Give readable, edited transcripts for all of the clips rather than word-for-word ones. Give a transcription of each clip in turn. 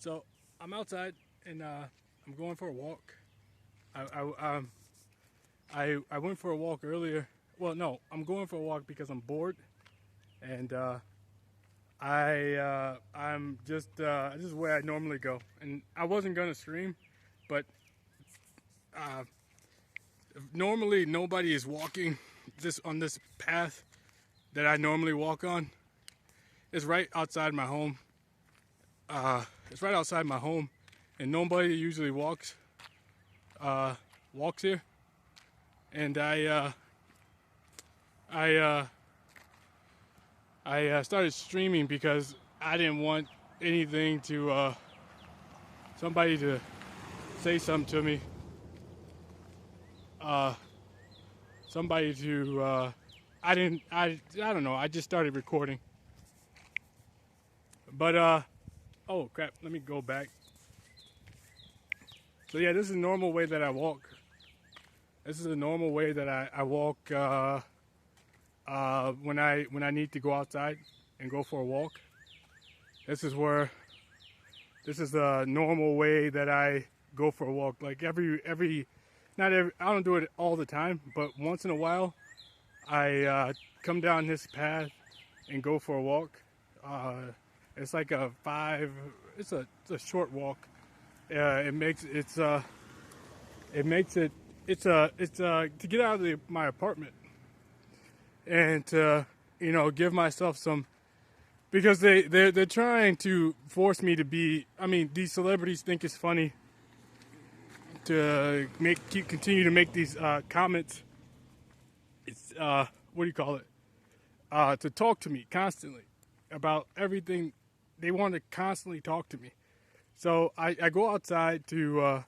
So I'm outside and I'm going for a walk. I went for a walk earlier. Well, no, I'm going for a walk because I'm bored, and I'm just this is where I normally go. And I wasn't gonna stream, but uh, normally nobody is walking this on this path that I normally walk on. It's right outside my home. It's right outside my home, and nobody usually uh, walks here. And I started streaming because I didn't want anything to somebody to say something to me. Uh, Somebody to I don't know. I just started recording. But oh crap, let me go back. So yeah, this is a normal way that I walk. This is a normal way that I walk when I need to go outside and go for a walk. This is the normal way that I go for a walk. Like not every I don't do it all the time, but once in a while I come down this path and go for a walk. It's like it's a short walk. It makes to get out of my apartment and to give myself some, because they're trying to force me to be. I mean, these celebrities think it's funny to continue to make these comments. It's what do you call it? To talk to me constantly about everything. They want to constantly talk to me. So I go outside or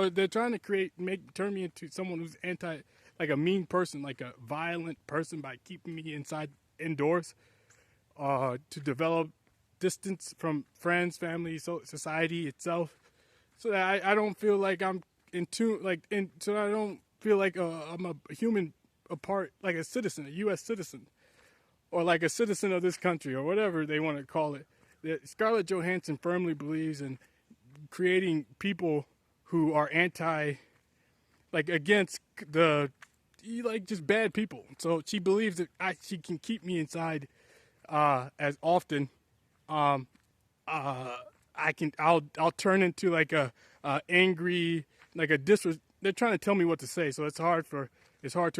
they're trying to turn me into someone who's like a mean person, like a violent person, by keeping me indoors, to develop distance from friends, family, society itself, so that I don't feel like I'm so I don't feel like I'm a human, apart, like a citizen, a U.S. citizen, or like a citizen of this country, or whatever they want to call it. Scarlett Johansson firmly believes in creating people who are against just bad people. So she believes that she can keep me inside as often. I'll turn into like a angry, like a they're trying to tell me what to say, so it's hard to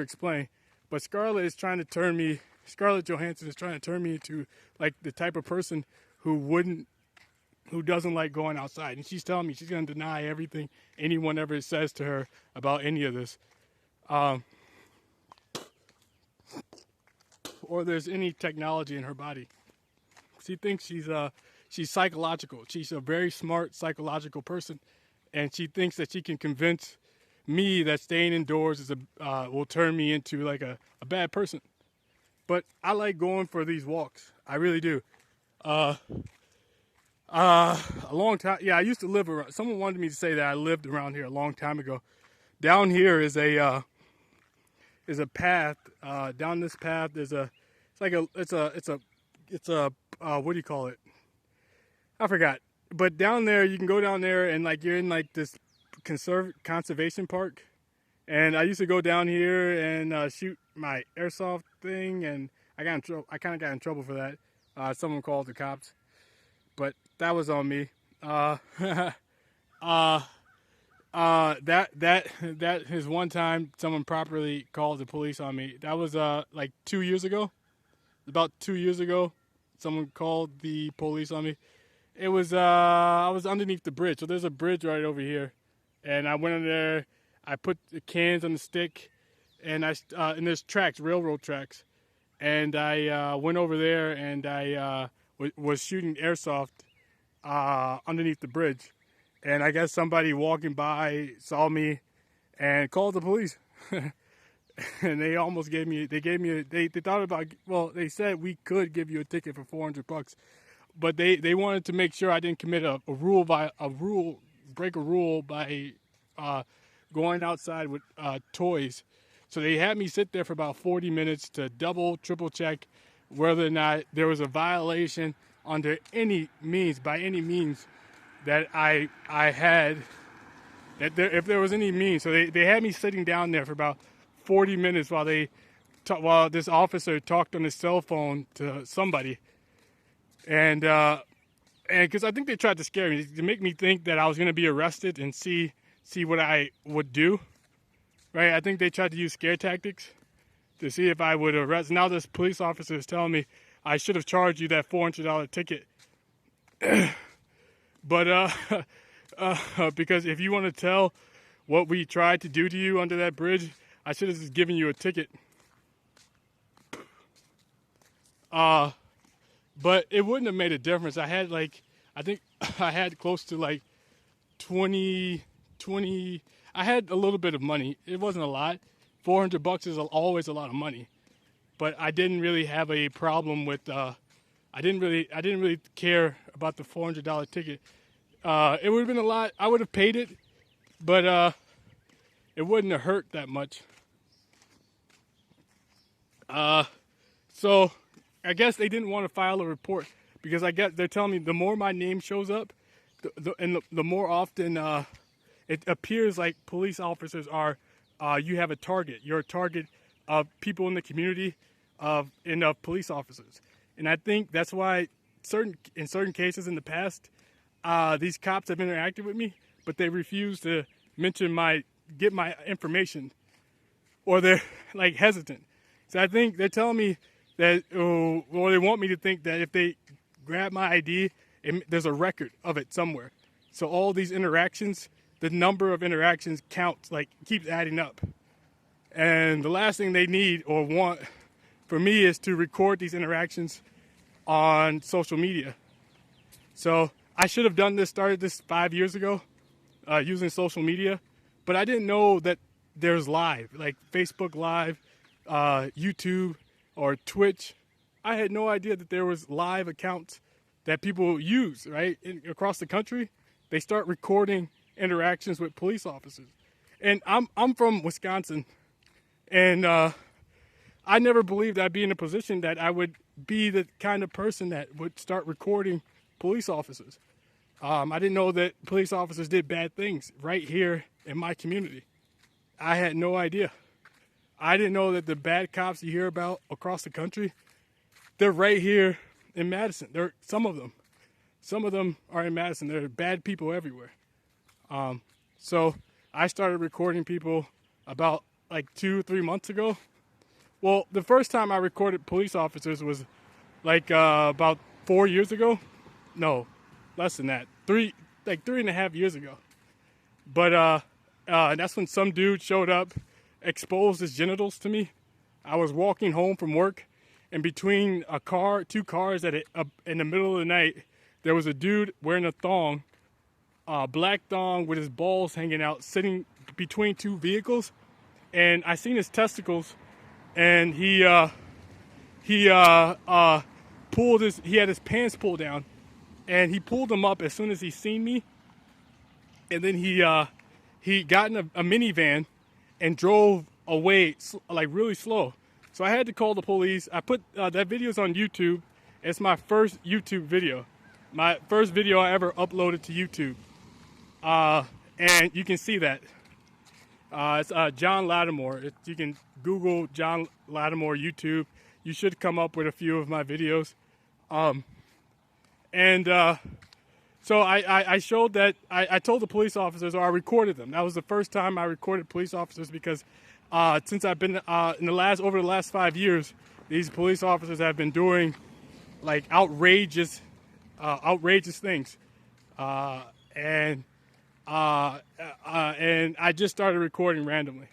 explain. But Scarlett Johansson is trying to turn me into like the type of person who doesn't like going outside. And she's telling me she's going to deny everything anyone ever says to her about any of this. Or there's any technology in her body. She thinks she's psychological. She's a very smart psychological person. And she thinks that she can convince me that staying indoors will turn me into like a bad person. But I like going for these walks. I really do. A long time. Yeah, I used to live around. Someone wanted me to say that I lived around here a long time ago. Down here is a path. Down this path, it's a what do you call it? I forgot. But down there, you can go down there and like you're in like this conservation park. And I used to go down here and shoot my airsoft thing, and I got in trouble. I kind of got in trouble for that. Someone called the cops, but that was on me. That is one time someone properly called the police on me. That was like 2 years ago. About 2 years ago, someone called the police on me. It was I was underneath the bridge. So there's a bridge right over here, and I went in there. I put the cans on the stick, and and there's tracks, railroad tracks, and I went over there and I was shooting airsoft underneath the bridge, and I guess somebody walking by saw me and called the police. And they almost gave me they thought about, well, they said we could give you a ticket for $400, but they wanted to make sure I didn't commit break a rule by going outside with toys. So they had me sit there for about 40 minutes to triple check whether or not there was a violation under any means, by any means, that I had, if there was any means. So they had me sitting down there for about 40 minutes while this officer talked on his cell phone to somebody, and because I think they tried to scare me, to make me think that I was going to be arrested and see what I would do, right? I think they tried to use scare tactics to see if I would arrest. Now this police officer is telling me I should have charged you that $400 ticket. But because if you want to tell what we tried to do to you under that bridge, I should have just given you a ticket. But it wouldn't have made a difference. I think I had close to like 20, I had a little bit of money. It wasn't a lot. $400 is always a lot of money. But I didn't really have a problem with, I didn't really care about the $400 ticket. It would have been a lot. I would have paid it, but it wouldn't have hurt that much. So I guess they didn't want to file a report because I guess they're telling me the more my name shows up, the more often it appears like police officers are, you have a target. You're a target of people in the community of police officers. And I think that's why in certain cases in the past, these cops have interacted with me, but they refuse to get my information, or they're like hesitant. So I think they're telling me that, or they want me to think that if they grab my ID, there's a record of it somewhere. So all these interactions, the number of interactions counts, keeps adding up. And the last thing they need or want for me is to record these interactions on social media. So I should have started this 5 years ago, using social media, but I didn't know that there's live, like Facebook Live, YouTube, or Twitch. I had no idea that there was live accounts that people use, right? Across the country, they start recording interactions with police officers. And I'm from Wisconsin, and I never believed I'd be in a position that I would be the kind of person that would start recording police officers. I didn't know that police officers did bad things right here in my community. I had no idea. I didn't know that the bad cops you hear about across the country, they're right here in Madison. Some of them are in Madison. There are bad people everywhere. So I started recording people about 2 or 3 months ago. Well, the first time I recorded police officers was about 4 years ago. No, less than that. 3.5 years ago. But that's when some dude showed up, exposed his genitals to me. I was walking home from work, and between two cars in the middle of the night, there was a dude wearing a thong, black thong with his balls hanging out, sitting between two vehicles. And I seen his testicles, and he had his pants pulled down, and he pulled them up as soon as he seen me. And then he got in a minivan and drove away really slow. So I had to call the police. I put that video's on YouTube. It's my first YouTube video, my first video I ever uploaded to YouTube, and you can see that. It's John Lattimore. You can Google John Lattimore YouTube. You should come up with a few of my videos. So I showed that, I told the police officers, or I recorded them. That was the first time I recorded police officers because since I've been over the last 5 years, these police officers have been doing outrageous things. And I just started recording randomly.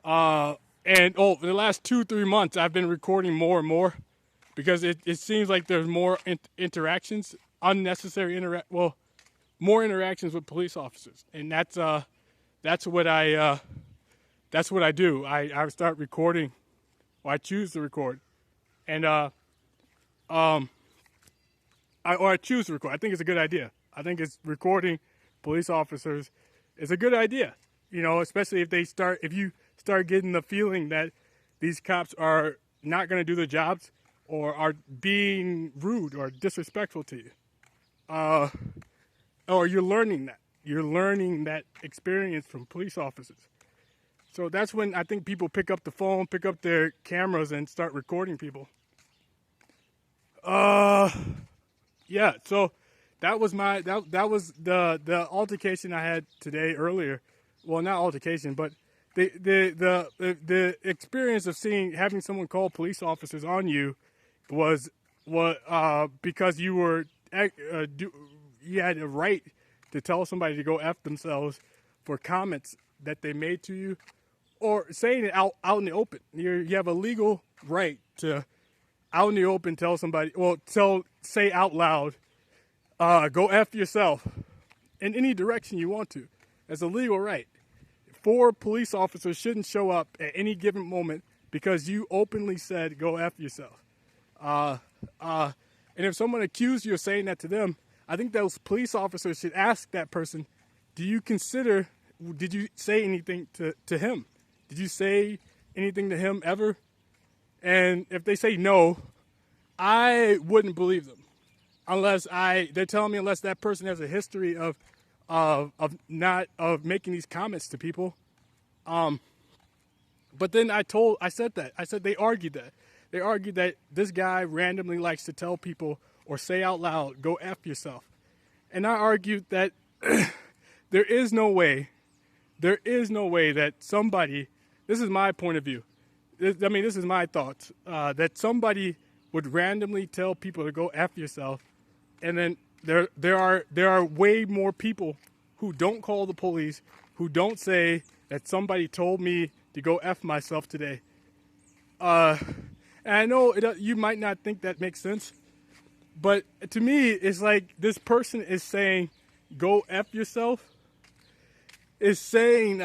In the last 2-3 months, I've been recording more and more because it seems like there's more interactions, more interactions with police officers, and that's what I do. I start recording, or I choose to record, and I choose to record. I think it's a good idea. I think recording police officers is a good idea. Especially if you start getting the feeling that these cops are not going to do their jobs, or are being rude or disrespectful to you. Uh, or you're learning that. You're learning that experience from police officers. So that's when I think people pick up the phone, pick up their cameras, and start recording people. Uh, yeah. So that was that was the altercation I had today earlier. Well, not altercation, but the experience of having someone call police officers on you was because you had a right to tell somebody to go F themselves for comments that they made to you, or saying it out in the open. You have a legal right to out in the open tell somebody, say out loud, go F yourself in any direction you want to. That's a legal right. 4 police officers shouldn't show up at any given moment because you openly said go F yourself. And if someone accused you of saying that to them, I think those police officers should ask that person, did you say anything to him? Did you say anything to him ever? And if they say no, I wouldn't believe them they're telling me unless that person has a history of making these comments to people. But then I said they argued that. They argued that this guy randomly likes to tell people or say out loud, go F yourself. And I argued that there is no way that somebody, this is my point of view, this is my thoughts, that somebody would randomly tell people to go F yourself, and then there are way more people who don't call the police, who don't say that somebody told me to go F myself today. And I know you might not think that makes sense, but to me, it's like this person is saying, go F yourself, is saying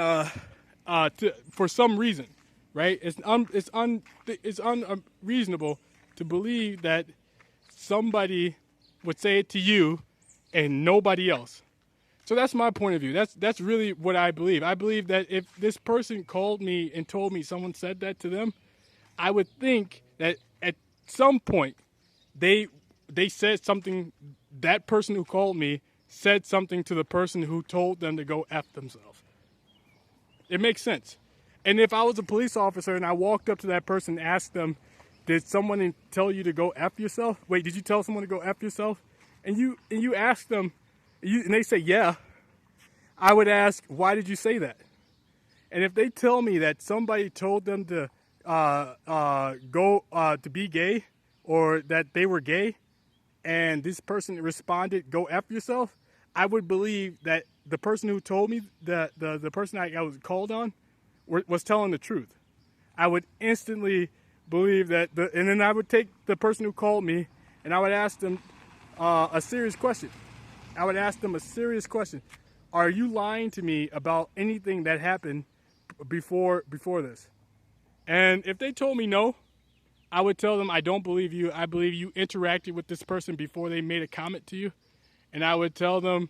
for some reason, right? It's unreasonable to believe that somebody would say it to you and nobody else. So that's my point of view. That's really what I believe. I believe that if this person called me and told me someone said that to them, I would think that at some point they said something, that person who called me said something to the person who told them to go F themselves. It makes sense. And if I was a police officer and I walked up to that person and asked them, did someone tell you to go F yourself? Wait, did you tell someone to go F yourself? And you ask them, and they say, yeah, I would ask, why did you say that? And if they tell me that somebody told them to to be gay, or that they were gay, and this person responded, go F yourself, I would believe that the person who told me, the person I was called on, was telling the truth. I would instantly believe that, and then I would take the person who called me and I would ask them a serious question. I would ask them a serious question. Are you lying to me about anything that happened before this? And if they told me no, I would tell them, I don't believe you. I believe you interacted with this person before they made a comment to you. And I would tell them,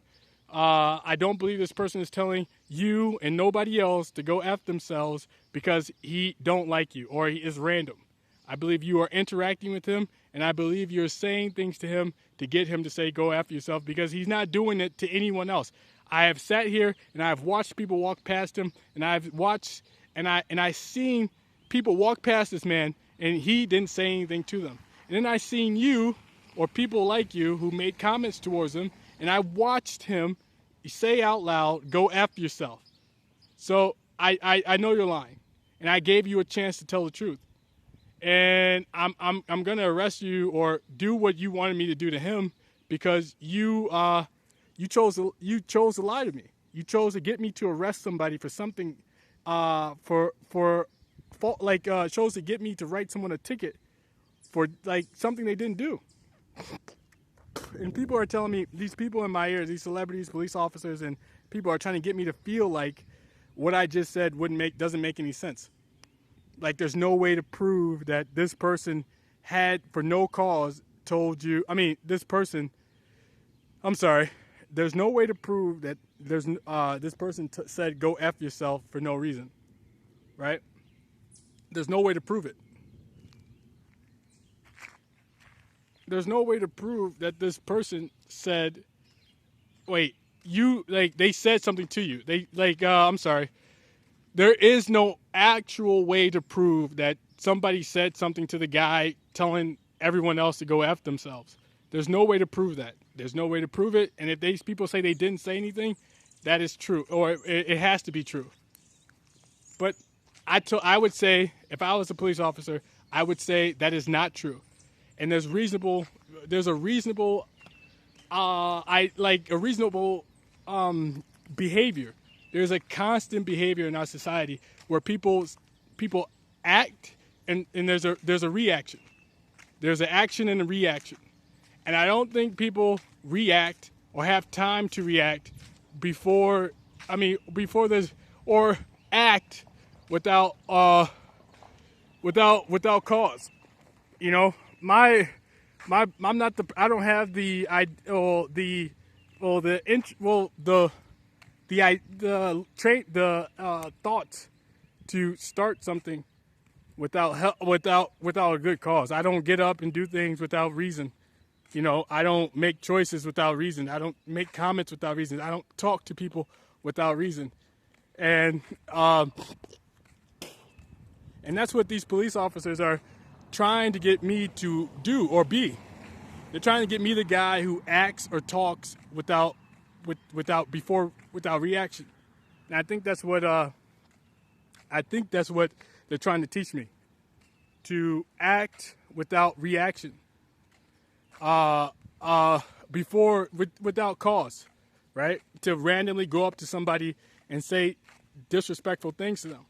I don't believe this person is telling you and nobody else to go F themselves because he don't like you or he is random. I believe you are interacting with him, and I believe you're saying things to him to get him to say go F yourself, because he's not doing it to anyone else. I have sat here and I've watched people walk past him, and I've watched and I seen people walk past this man and he didn't say anything to them. And then I seen you or people like you who made comments towards him, and I watched him say out loud, go F yourself. So I know you're lying, and I gave you a chance to tell the truth. And I'm gonna arrest you or do what you wanted me to do to him, because you chose to lie to me. You chose to get me to arrest somebody for something, chose to get me to write someone a ticket for like something they didn't do. And people are telling me, these people in my ear, these celebrities, police officers, and people are trying to get me to feel like what I just said doesn't make any sense. Like, there's no way to prove that this person had, for no cause, told you. There's no way to prove that this person said go F yourself for no reason, right? There's no way to prove it. there's no way to prove that this person said, wait, you like they said something to you. They like I'm sorry. There is no actual way to prove that somebody said something to the guy telling everyone else to go F themselves. There's no way to prove that. There's no way to prove it. And if these people say they didn't say anything, that is true, or it has to be true. But I would say, if I was a police officer, I would say that is not true. And there's a reasonable behavior. There's a constant behavior in our society where people act and there's a reaction. There's an action and a reaction. And I don't think people react or have time to react before there's, or act without cause. You know, I'm not the, I don't have the thoughts to start something without a good cause. I don't get up and do things without reason. You know, I don't make choices without reason. I don't make comments without reason. I don't talk to people without reason. And that's what these police officers are trying to get me to do or be. They're trying to get me the guy who acts or talks without reaction. And I think that's what they're trying to teach me, to act without reaction, without cause, right? To randomly go up to somebody and say disrespectful things to them,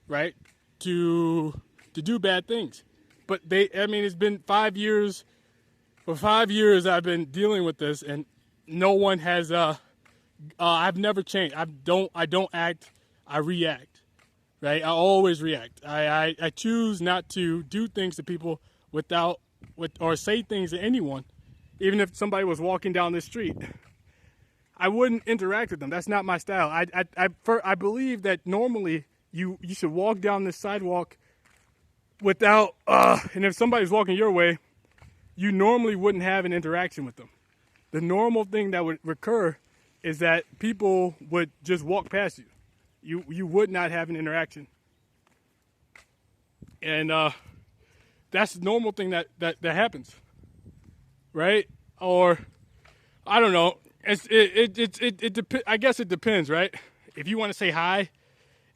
right? To do bad things. But it's been 5 years. For 5 years, I've been dealing with this, and no one has. I've never changed. I don't act. I react. Right. I always react. I choose not to do things to people or say things to anyone, even if somebody was walking down the street. I wouldn't interact with them. That's not my style. I believe that normally you should walk down this sidewalk without. And if somebody's walking your way, you normally wouldn't have an interaction with them. The normal thing that would recur is that people would just walk past you. You would not have an interaction. And that's the normal thing that happens. Right? Or I don't know. I guess it depends, right? If you want to say hi,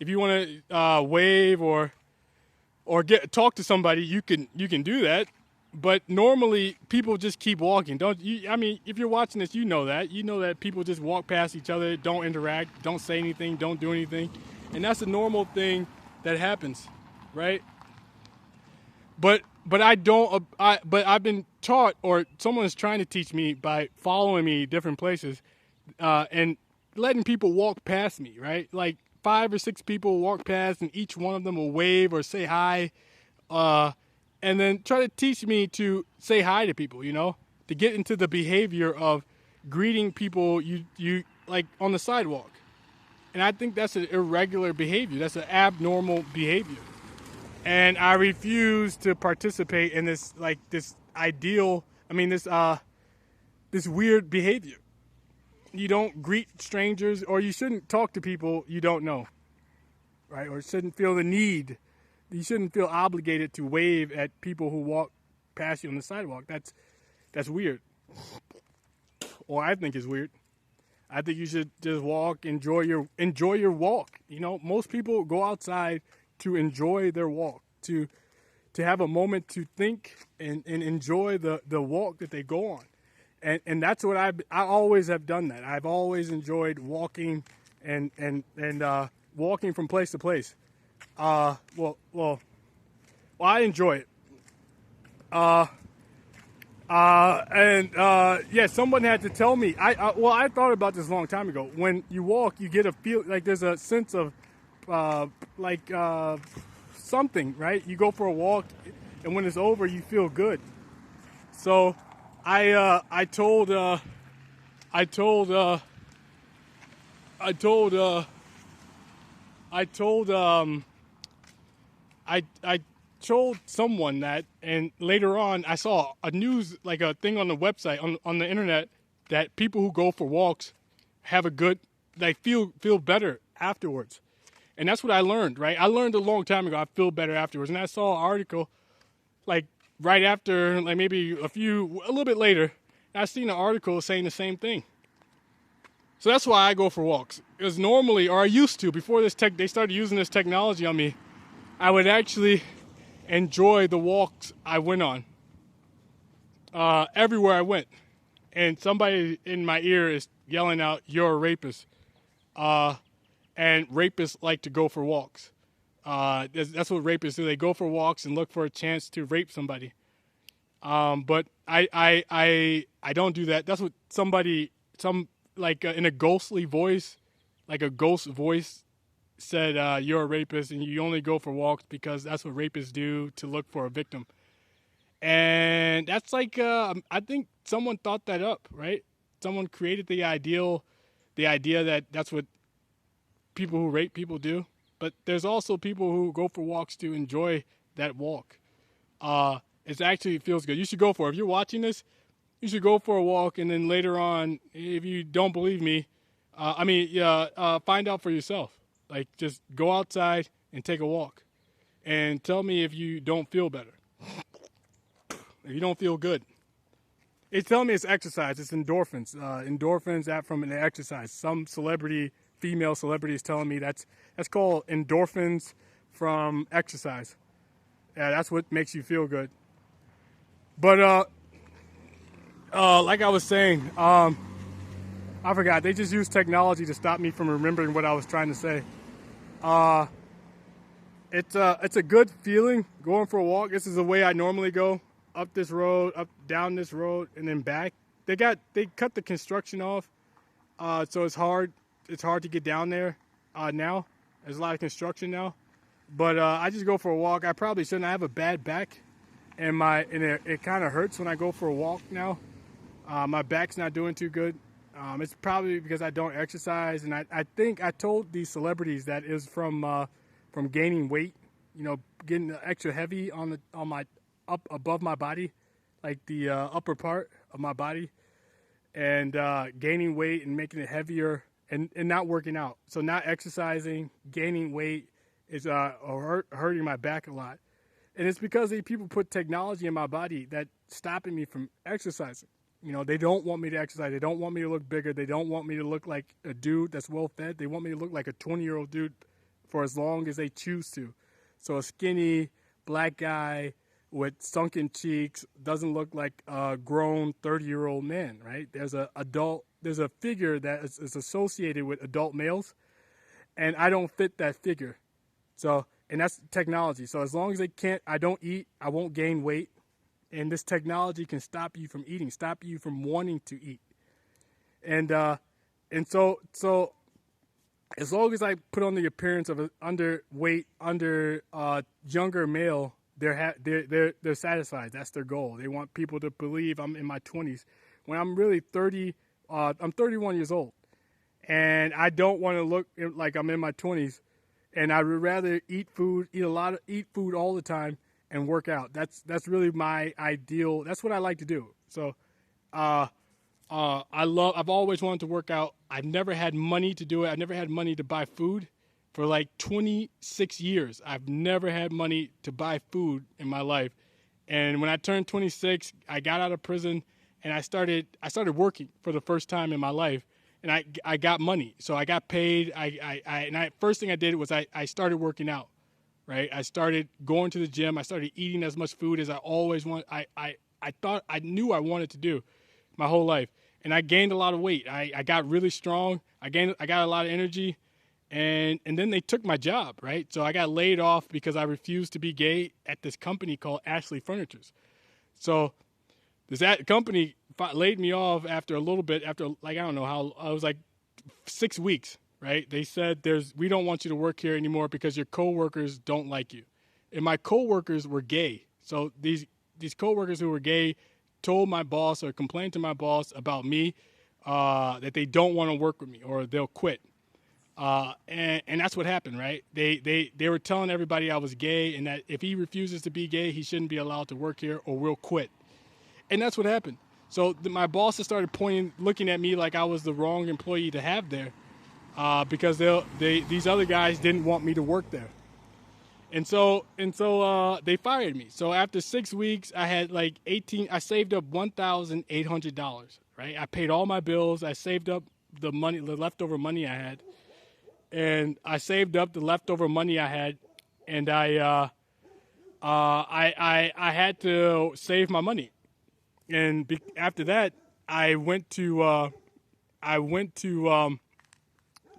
if you want to wave or talk to somebody, you can do that. But normally people just keep walking. Don't you? I mean, if you're watching this, you know that people just walk past each other, don't interact, don't say anything, don't do anything, and that's a normal thing that happens, right? But I don't. But I've been taught, or someone is trying to teach me by following me different places, and letting people walk past me, right? Like 5 or 6 people walk past, and each one of them will wave or say hi. And then try to teach me to say hi to people, to get into the behavior of greeting people you like on the sidewalk. And I think that's an irregular behavior. That's an abnormal behavior. And I refuse to participate in this weird behavior. You don't greet strangers, or you shouldn't talk to people you don't know, right? Or shouldn't feel the need. You shouldn't feel obligated to wave at people who walk past you on the sidewalk. That's weird. Or I think it's weird. I think you should just walk, enjoy your walk. Most people go outside to enjoy their walk, to have a moment to think and enjoy the walk that they go on. And that's what I always have done that. I've always enjoyed walking and walking from place to place. I enjoy it. Someone had to tell me. I thought about this a long time ago. When you walk, you get a feel like there's a sense of something, right? You go for a walk, and when it's over, you feel good. So I told told someone that, and later on I saw a news, like a thing on the website, on the internet, that people who go for walks have a good, like feel better afterwards. And that's what I learned, right? I learned a long time ago I feel better afterwards. And I saw an article like right after, like maybe a little bit later, I seen an article saying the same thing. So that's why I go for walks. Because normally, or I used to, before they started using this technology on me, I would actually enjoy the walks I went on everywhere I went. And somebody in my ear is yelling out, "You're a rapist." And rapists like to go for walks. That's what rapists do. They go for walks and look for a chance to rape somebody. But I don't do that. That's what in a ghostly voice, like a ghost voice said, "You're a rapist and you only go for walks because that's what rapists do to look for a victim." And that's like, I think someone thought that up, right? Someone created the idea that that's what people who rape people do. But there's also people who go for walks to enjoy that walk. It actually feels good. You should go for it. If you're watching this, you should go for a walk, and then later on, if you don't believe me, find out for yourself. Like, just go outside and take a walk, and tell me if you don't feel better. If you don't feel good. It's telling me it's exercise. It's endorphins. Endorphins that from an exercise. Some female celebrity is telling me that's called endorphins from exercise. Yeah, that's what makes you feel good. But like I was saying, I forgot. They just used technology to stop me from remembering what I was trying to say. It's a good feeling going for a walk. This is the way I normally go. Up this road, down this road, and then back. They cut the construction off, so it's hard to get down there now. There's a lot of construction now, but I just go for a walk. I probably shouldn't. I have a bad back, and it kind of hurts when I go for a walk now. My back's not doing too good. It's probably because I don't exercise, and I think I told these celebrities that it was from gaining weight. You know, getting extra heavy on my up above my body, like the upper part of my body, and gaining weight and making it heavier, and not working out. So not exercising, gaining weight is hurting my back a lot. And it's because these people put technology in my body that's stopping me from exercising. You know, they don't want me to exercise. They don't want me to look bigger. They don't want me to look like a dude that's well fed. They want me to look like a 20-year-old dude for as long as they choose to. So a skinny black guy with sunken cheeks doesn't look like a grown 30-year-old man, right? There's a figure that is associated with adult males, and I don't fit that figure. So, and that's technology. So as long as I don't eat, I won't gain weight, and this technology can stop you from eating, stop you from wanting to eat. And so as long as I put on the appearance of an underweight, younger male, they're satisfied. That's their goal. They want people to believe I'm in my 20s when I'm really 30. I'm 31 years old, and I don't want to look like I'm in my 20s. And I would rather eat food all the time, and work out. That's really my ideal. That's what I like to do. So, I've always wanted to work out. I've never had money to do it. I've never had money to buy food. For like 26 years, I've never had money to buy food in my life. And when I turned 26, I got out of prison, and I started working for the first time in my life. And I got money, so I got paid. First thing I did was I started working out, right? I started going to the gym. I started eating as much food as I always want. I knew I wanted to do my whole life, and I gained a lot of weight. I got really strong. I got a lot of energy. And then they took my job, right? So I got laid off because I refused to be gay at this company called Ashley Furnitures. So this company laid me off after a little bit, after like, I don't know how, I was like 6 weeks, right? They said we don't want you to work here anymore because your coworkers don't like you. And my coworkers were gay. So these coworkers who were gay told my boss or complained to my boss about me, that they don't want to work with me or they'll quit. And that's what happened, right? They were telling everybody I was gay and that if he refuses to be gay, he shouldn't be allowed to work here or we'll quit. And that's what happened. So my bosses started looking at me like I was the wrong employee to have there, because these other guys didn't want me to work there. And so they fired me. So after 6 weeks, I had like 18. I saved up $1,800. Right, I paid all my bills. I saved up the money, the leftover money I had, and I saved up the leftover money I had, and I had to save my money. And after that, I went to the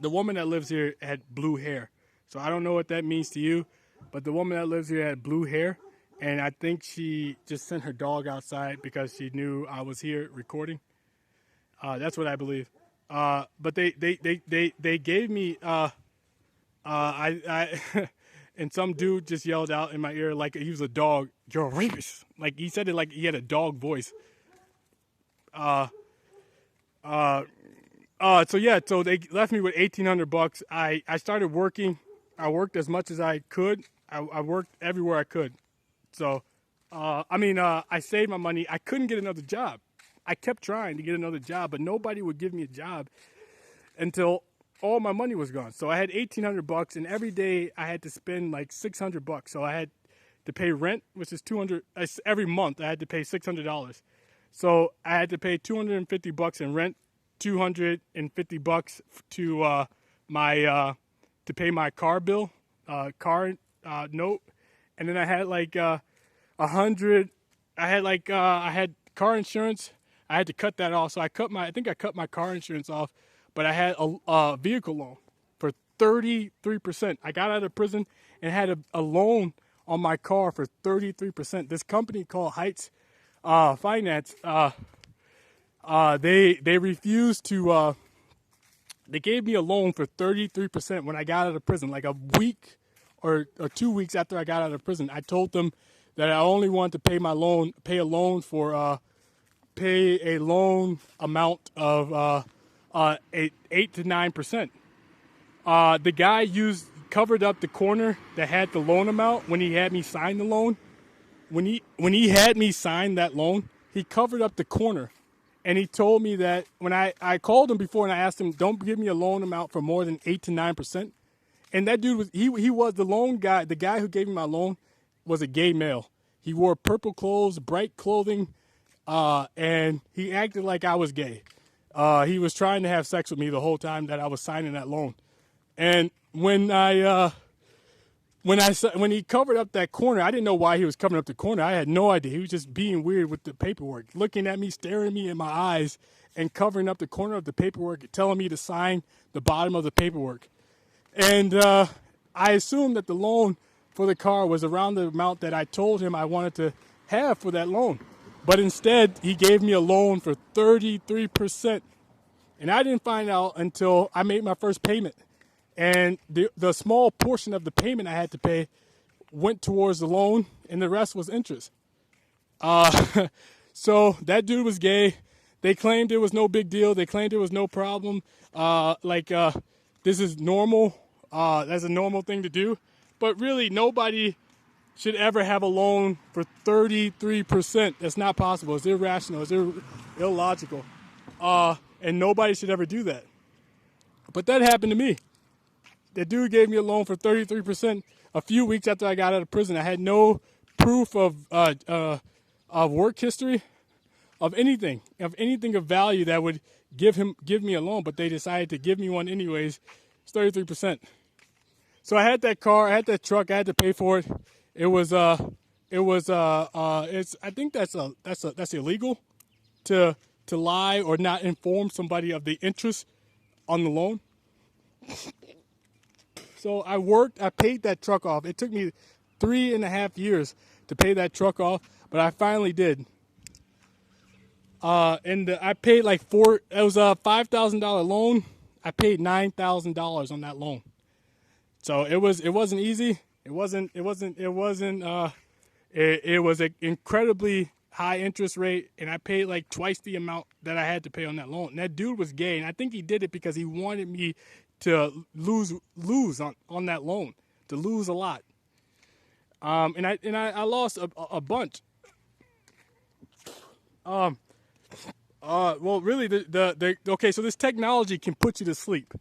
woman that lives here had blue hair. So I don't know what that means to you, but the woman that lives here had blue hair, and I think she just sent her dog outside because she knew I was here recording. That's what I believe. But they gave me I and some dude just yelled out in my ear like he was a dog. You're a rapist. Like he said it like he had a dog voice. So they left me with $1,800. I started working. I worked as much as I could. I worked everywhere I could. So, I saved my money. I couldn't get another job. I kept trying to get another job, but nobody would give me a job until all my money was gone. So I had $1,800, and every day I had to spend like $600. So I had to pay rent, which is $200. Every month I had to pay $600. So I had to pay $250 in rent, $250 to to pay my car bill, car note, and then I had like $100. I had car insurance. I had to cut that off, so I think I cut my car insurance off, but I had a vehicle loan for 33%. I got out of prison and had a loan on my car for 33%. This company called Heights Finance, they refused to. They gave me a loan for 33% when I got out of prison, like a week or 2 weeks after I got out of prison. I told them that I only wanted to pay a loan amount of 8 to 9%. The guy covered up the corner that had the loan amount when he had me sign the loan. When he had me sign that loan, he covered up the corner. And he told me that when I called him before and I asked him, don't give me a loan amount for more than 8 to 9%. And that dude he was the loan guy. The guy who gave me my loan was a gay male. He wore purple clothes, bright clothing, and he acted like I was gay. He was trying to have sex with me the whole time that I was signing that loan. And when he covered up that corner, I didn't know why he was covering up the corner. I had no idea. He was just being weird with the paperwork, looking at me, staring me in my eyes, and covering up the corner of the paperwork, telling me to sign the bottom of the paperwork. And I assumed that the loan for the car was around the amount that I told him I wanted to have for that loan. But instead, he gave me a loan for 33%. And I didn't find out until I made my first payment. And the small portion of the payment I had to pay went towards the loan, and the rest was interest. So that dude was gay. They claimed it was no big deal. They claimed it was no problem. This is normal. That's a normal thing to do. But really, nobody should ever have a loan for 33%. That's not possible. It's irrational. It's illogical. And nobody should ever do that. But that happened to me. The dude gave me a loan for 33% a few weeks after I got out of prison. I had no proof of work history, of anything of value that would give me a loan. But they decided to give me one anyways. It's 33%. So I had that car, I had that truck, I had to pay for it. It's I think that's illegal to lie or not inform somebody of the interest on the loan. So I paid that truck off. It took me 3.5 years to pay that truck off, but I finally did. I paid it was a $5,000 loan. I paid $9,000 on that loan. So it wasn't easy. It was an incredibly high interest rate, and I paid like twice the amount that I had to pay on that loan. And that dude was gay, and I think he did it because he wanted me to lose on that loan, to lose a lot. And I lost a bunch. Well, really, okay. So this technology can put you to sleep.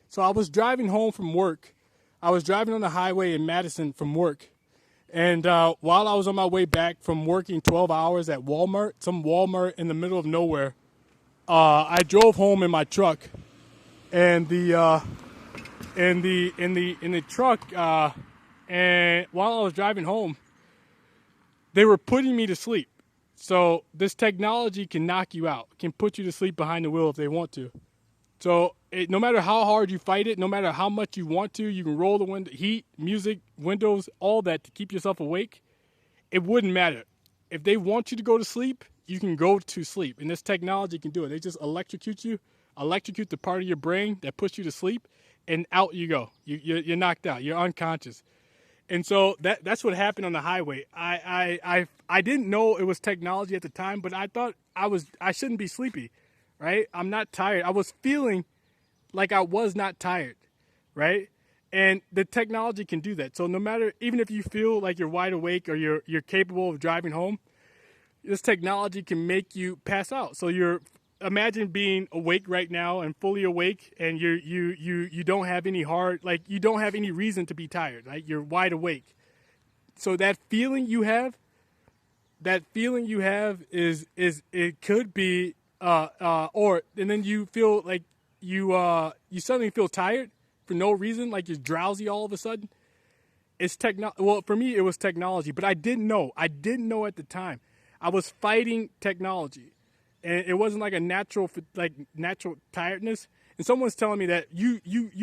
So I was driving home from work. I was driving on the highway in Madison from work, and while I was on my way back from working 12 hours at Walmart, some Walmart in the middle of nowhere, I drove home in my truck, and in the truck, and while I was driving home, they were putting me to sleep. So this technology can knock you out, can put you to sleep behind the wheel if they want to. So no matter how hard you fight it, no matter how much you want to, you can roll the window, heat, music, windows, all that to keep yourself awake. It wouldn't matter. If they want you to go to sleep, you can go to sleep. And this technology can do it. They just electrocute you, electrocute the part of your brain that puts you to sleep, and out you go. You're knocked out. You're unconscious. And so that's what happened on the highway. I didn't know it was technology at the time, but I thought I shouldn't be sleepy, right? I'm not tired. I was feeling like I was not tired, right? And the technology can do that. So no matter, even if you feel like you're wide awake or you're capable of driving home, this technology can make you pass out. So imagine being awake right now and fully awake, and you don't have any you don't have any reason to be tired, right? You're wide awake. So that feeling you have is it could be and then you feel like you suddenly feel tired for no reason, like you're drowsy all of a sudden. It's well, for me it was technology, but I didn't know at the time. I was fighting technology. And it wasn't like a natural tiredness. And someone's telling me that you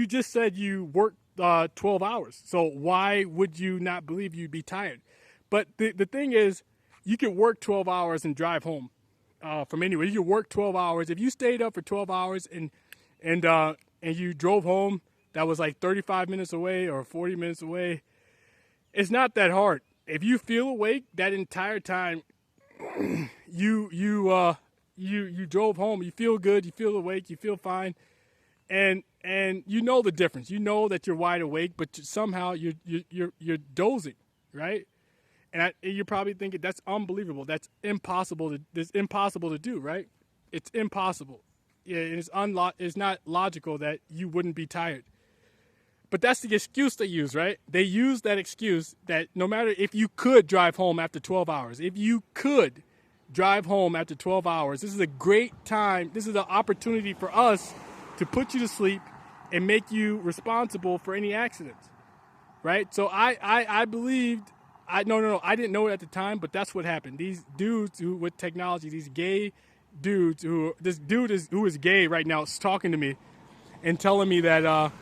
just said you worked 12 hours. So why would you not believe you'd be tired? But the thing is, you can work 12 hours and drive home from anywhere. You can work 12 hours. If you stayed up for 12 hours and you drove home, that was like 35 minutes away or 40 minutes away, it's not that hard. If you feel awake that entire time, you drove home, you feel good, you feel awake, you feel fine, and you know the difference. You know that you're wide awake, but somehow you're dozing, right? And you're probably thinking that's unbelievable. That's impossible to do, right? It's impossible. Yeah, it's not logical that you wouldn't be tired. But that's the excuse they use, right? They use that excuse that no matter if you could drive home after 12 hours, if you could drive home after 12 hours, this is a great time. This is an opportunity for us to put you to sleep and make you responsible for any accidents, right? So I believed, no, I didn't know it at the time, but that's what happened. These dudes with technology, these gay dudes who is gay right now is talking to me and telling me that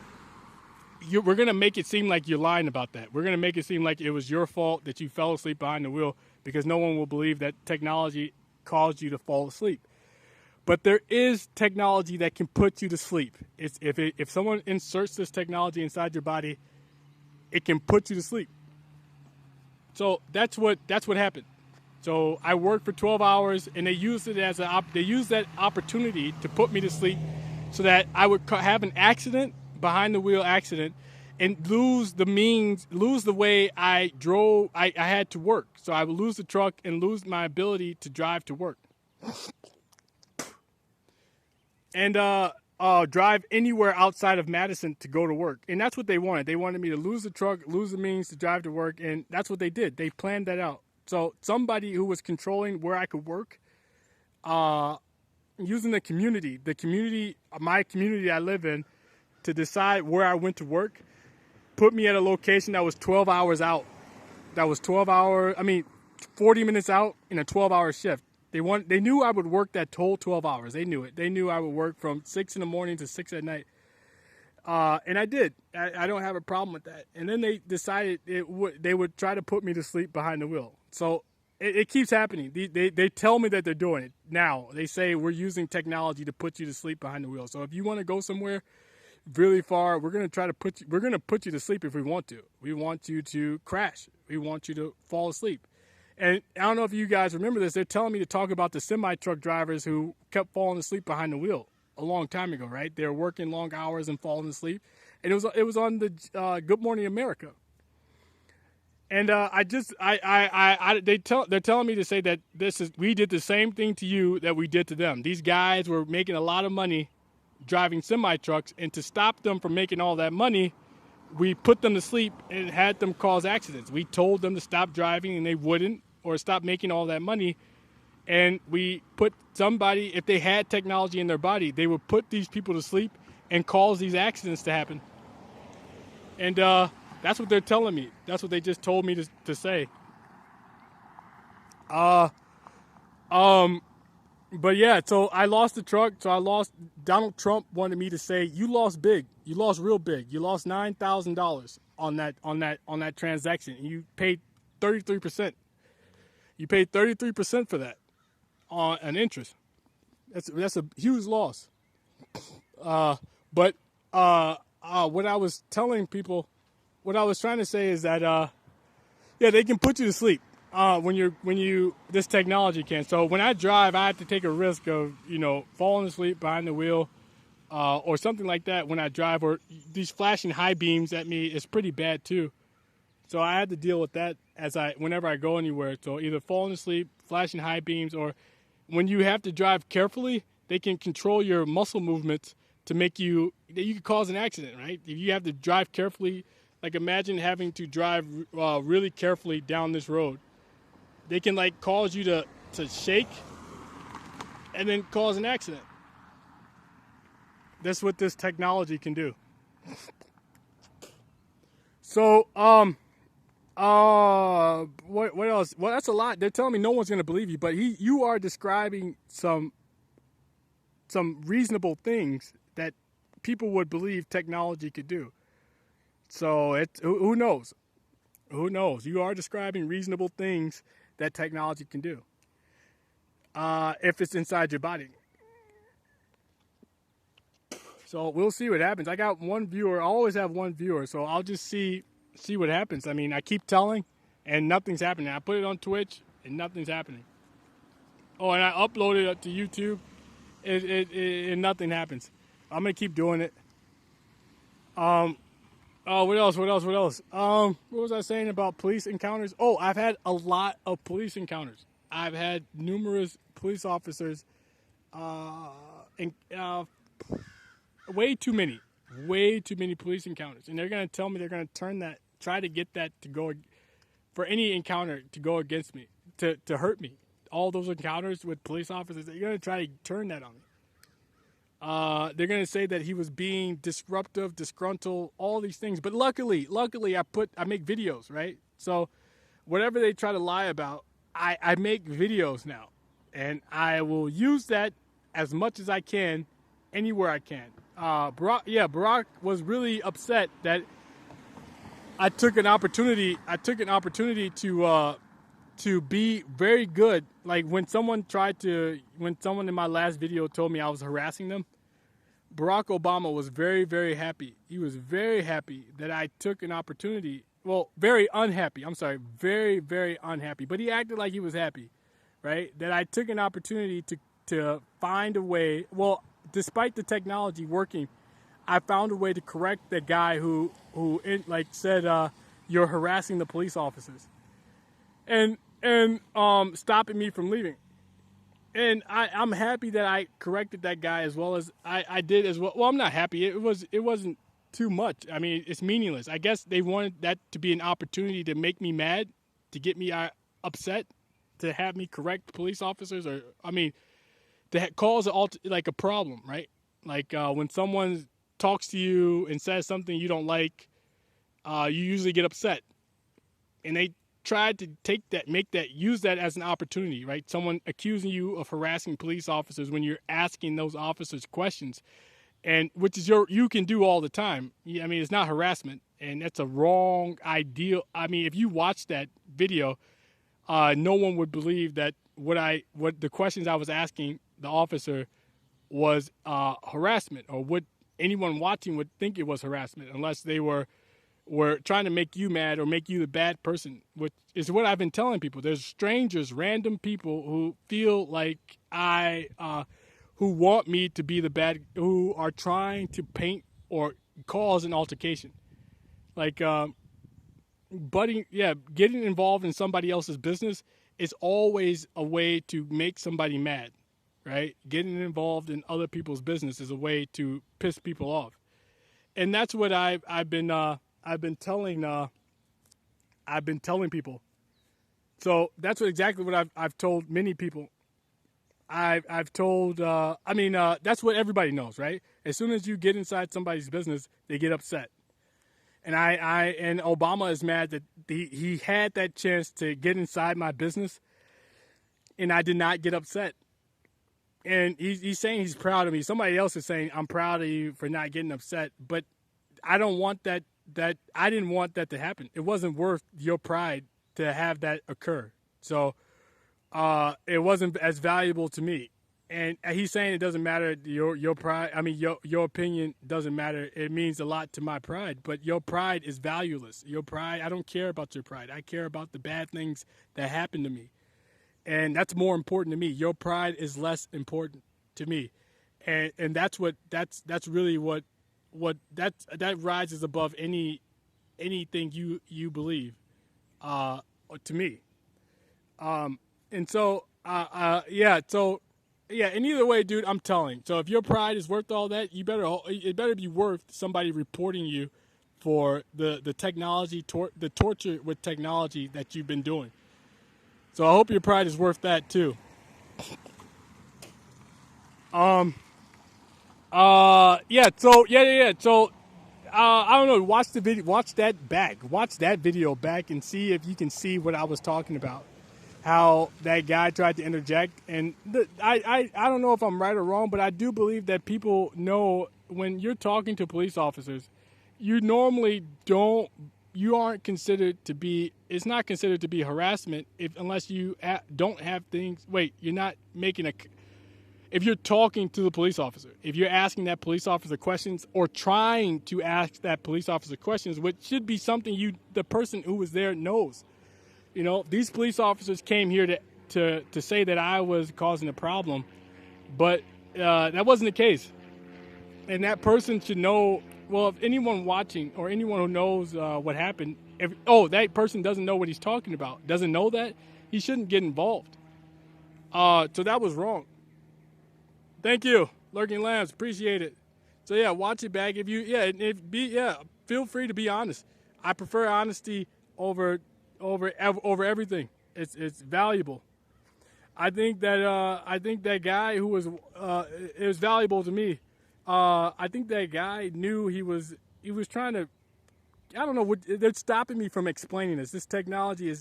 we're going to make it seem like you're lying about that. We're going to make it seem like it was your fault that you fell asleep behind the wheel, because no one will believe that technology caused you to fall asleep. But there is technology that can put you to sleep. If someone inserts this technology inside your body, it can put you to sleep. So that's what happened. So I worked for 12 hours, and they used it as they used that opportunity to put me to sleep, so that I would have an accident, behind the wheel accident, and lose the way I drove. I had to work. So I would lose the truck and lose my ability to drive to work. And drive anywhere outside of Madison to go to work. And that's what they wanted. They wanted me to lose the truck, lose the means to drive to work, and that's what they did. They planned that out. So somebody who was controlling where I could work, using my community I live in, to decide where I went to work, put me at a location that was 12 hours out. That was 40 minutes out in a 12-hour shift. They knew I would work that whole 12 hours. They knew it. They knew I would work from 6 in the morning to 6 at night. And I did. I don't have a problem with that. And then they decided they would try to put me to sleep behind the wheel. So it keeps happening. They tell me that they're doing it now. They say we're using technology to put you to sleep behind the wheel. So if you want to go somewhere really far, we're going to put you to sleep if we want to. We want you to crash. We want you to fall asleep. And I don't know if you guys remember this. They're telling me to talk about the semi-truck drivers who kept falling asleep behind the wheel. a long time ago, right? They were working long hours and falling asleep, and it was on the Good Morning America. And they're telling me to say that we did the same thing to you that we did to them. These guys were making a lot of money driving semi trucks, and to stop them from making all that money, we put them to sleep and had them cause accidents. We told them to stop driving and they wouldn't, or stop making all that money. And we put somebody, if they had technology in their body, they would put these people to sleep and cause these accidents to happen. And that's what they're telling me. That's what they just told me to say. But yeah, so I lost the truck. Donald Trump wanted me to say, you lost big. You lost real big. You lost $9,000 on that transaction. And you paid 33%. You paid 33% for that on an interest. That's a huge loss. But what I was telling people, what I was trying to say is that yeah, they can put you to sleep when this technology can. So when I drive, I have to take a risk of falling asleep behind the wheel or something like that when I drive, or these flashing high beams at me is pretty bad too. So I had to deal with that whenever I go anywhere. So either falling asleep, flashing high beams, or when you have to drive carefully, they can control your muscle movements to make you could cause an accident, right? If you have to drive carefully, like imagine having to drive really carefully down this road. They can cause you to shake and then cause an accident. That's what this technology can do. So, what else? Well, that's a lot. They're telling me no one's going to believe you, but you are describing some reasonable things that people would believe technology could do. So who knows? Who knows? You are describing reasonable things that technology can do. If it's inside your body. So we'll see what happens. I got one viewer. I always have one viewer, so I'll just see what happens. I mean, I keep telling, and nothing's happening. I put it on Twitch, and nothing's happening. Oh, and I upload it to YouTube, and nothing happens. I'm gonna keep doing it. What else? What was I saying about police encounters? Oh, I've had a lot of police encounters. I've had numerous police officers, way too many police encounters. And they're going to tell me they're going to try to get that to go, for any encounter to go against me, to hurt me. All those encounters with police officers, they're going to try to turn that on me. They're going to say that he was being disruptive, disgruntled, all these things. But luckily, I make videos, right? So whatever they try to lie about, I make videos now. And I will use that as much as I can, anywhere I can. Barack was really upset that I took an opportunity to be very good. Like when someone in my last video told me I was harassing them, Barack Obama was very, very happy. He was very happy that I took an opportunity. Well, very unhappy. I'm sorry. Very, very unhappy. But he acted like he was happy, right? That I took an opportunity to find a way. Well, despite the technology working, I found a way to correct the guy who said, you're harassing the police officers. And stopping me from leaving. And I'm happy that I corrected that guy as well as I did as well. Well, I'm not happy. It wasn't too much. I mean, it's meaningless. I guess they wanted that to be an opportunity to make me mad, to get me upset, to have me correct police officers, or to cause a problem, right? Like when someone talks to you and says something you don't like, you usually get upset, and they tried to use that as an opportunity, right? Someone accusing you of harassing police officers when you're asking those officers questions, and which is you can do all the time. I mean, it's not harassment, and that's a wrong idea. I mean, if you watch that video, no one would believe that what the questions I was asking the officer was harassment, or what anyone watching would think it was harassment, unless they were trying to make you mad or make you the bad person, which is what I've been telling people. There's strangers, random people who feel like I who want me to be the bad, who are trying to paint or cause an altercation. Like, getting involved in somebody else's business is always a way to make somebody mad, right? Getting involved in other people's business is a way to piss people off, and that's what I've been telling people. So that's exactly what I've told many people. I've told. That's what everybody knows, right? As soon as you get inside somebody's business, they get upset. And Obama is mad that he had that chance to get inside my business, and I did not get upset. And he's saying he's proud of me. Somebody else is saying I'm proud of you for not getting upset, but I don't want that. I didn't want that to happen. It wasn't worth your pride to have that occur. So it wasn't as valuable to me. And he's saying it doesn't matter, your pride. I mean, your opinion doesn't matter. It means a lot to my pride, but your pride is valueless. Your pride, I don't care about your pride. I care about the bad things that happen to me, and that's more important to me. Your pride is less important to me, and that's really what that rises above anything you believe, to me. And so yeah, and either way, dude, I'm telling. So if your pride is worth all that, it better be worth somebody reporting you for the technology, the torture with technology that you've been doing. So I hope your pride is worth that too. Yeah. So yeah. So I don't know. Watch the video. Watch that video back and see if you can see what I was talking about. How that guy tried to interject, and I don't know if I'm right or wrong, but I do believe that people know when you're talking to police officers, you normally aren't considered to be. It's not considered to be harassment unless you don't have things. Wait, you're not making a. If you're talking to the police officer, if you're asking that police officer questions or trying to ask that police officer questions, which should be something the person who was there knows. You know, these police officers came here to say that I was causing a problem, but that wasn't the case. And that person should know. Well, if anyone watching or anyone who knows what happened, that person doesn't know what he's talking about, doesn't know that, he shouldn't get involved. So that was wrong. Thank you, Lurking Lambs. Appreciate it. So yeah, watch it back. Feel free to be honest. I prefer honesty over everything. It's valuable. I think that guy who was it was valuable to me. I think that guy knew he was trying to. I don't know what they're stopping me from explaining this. This technology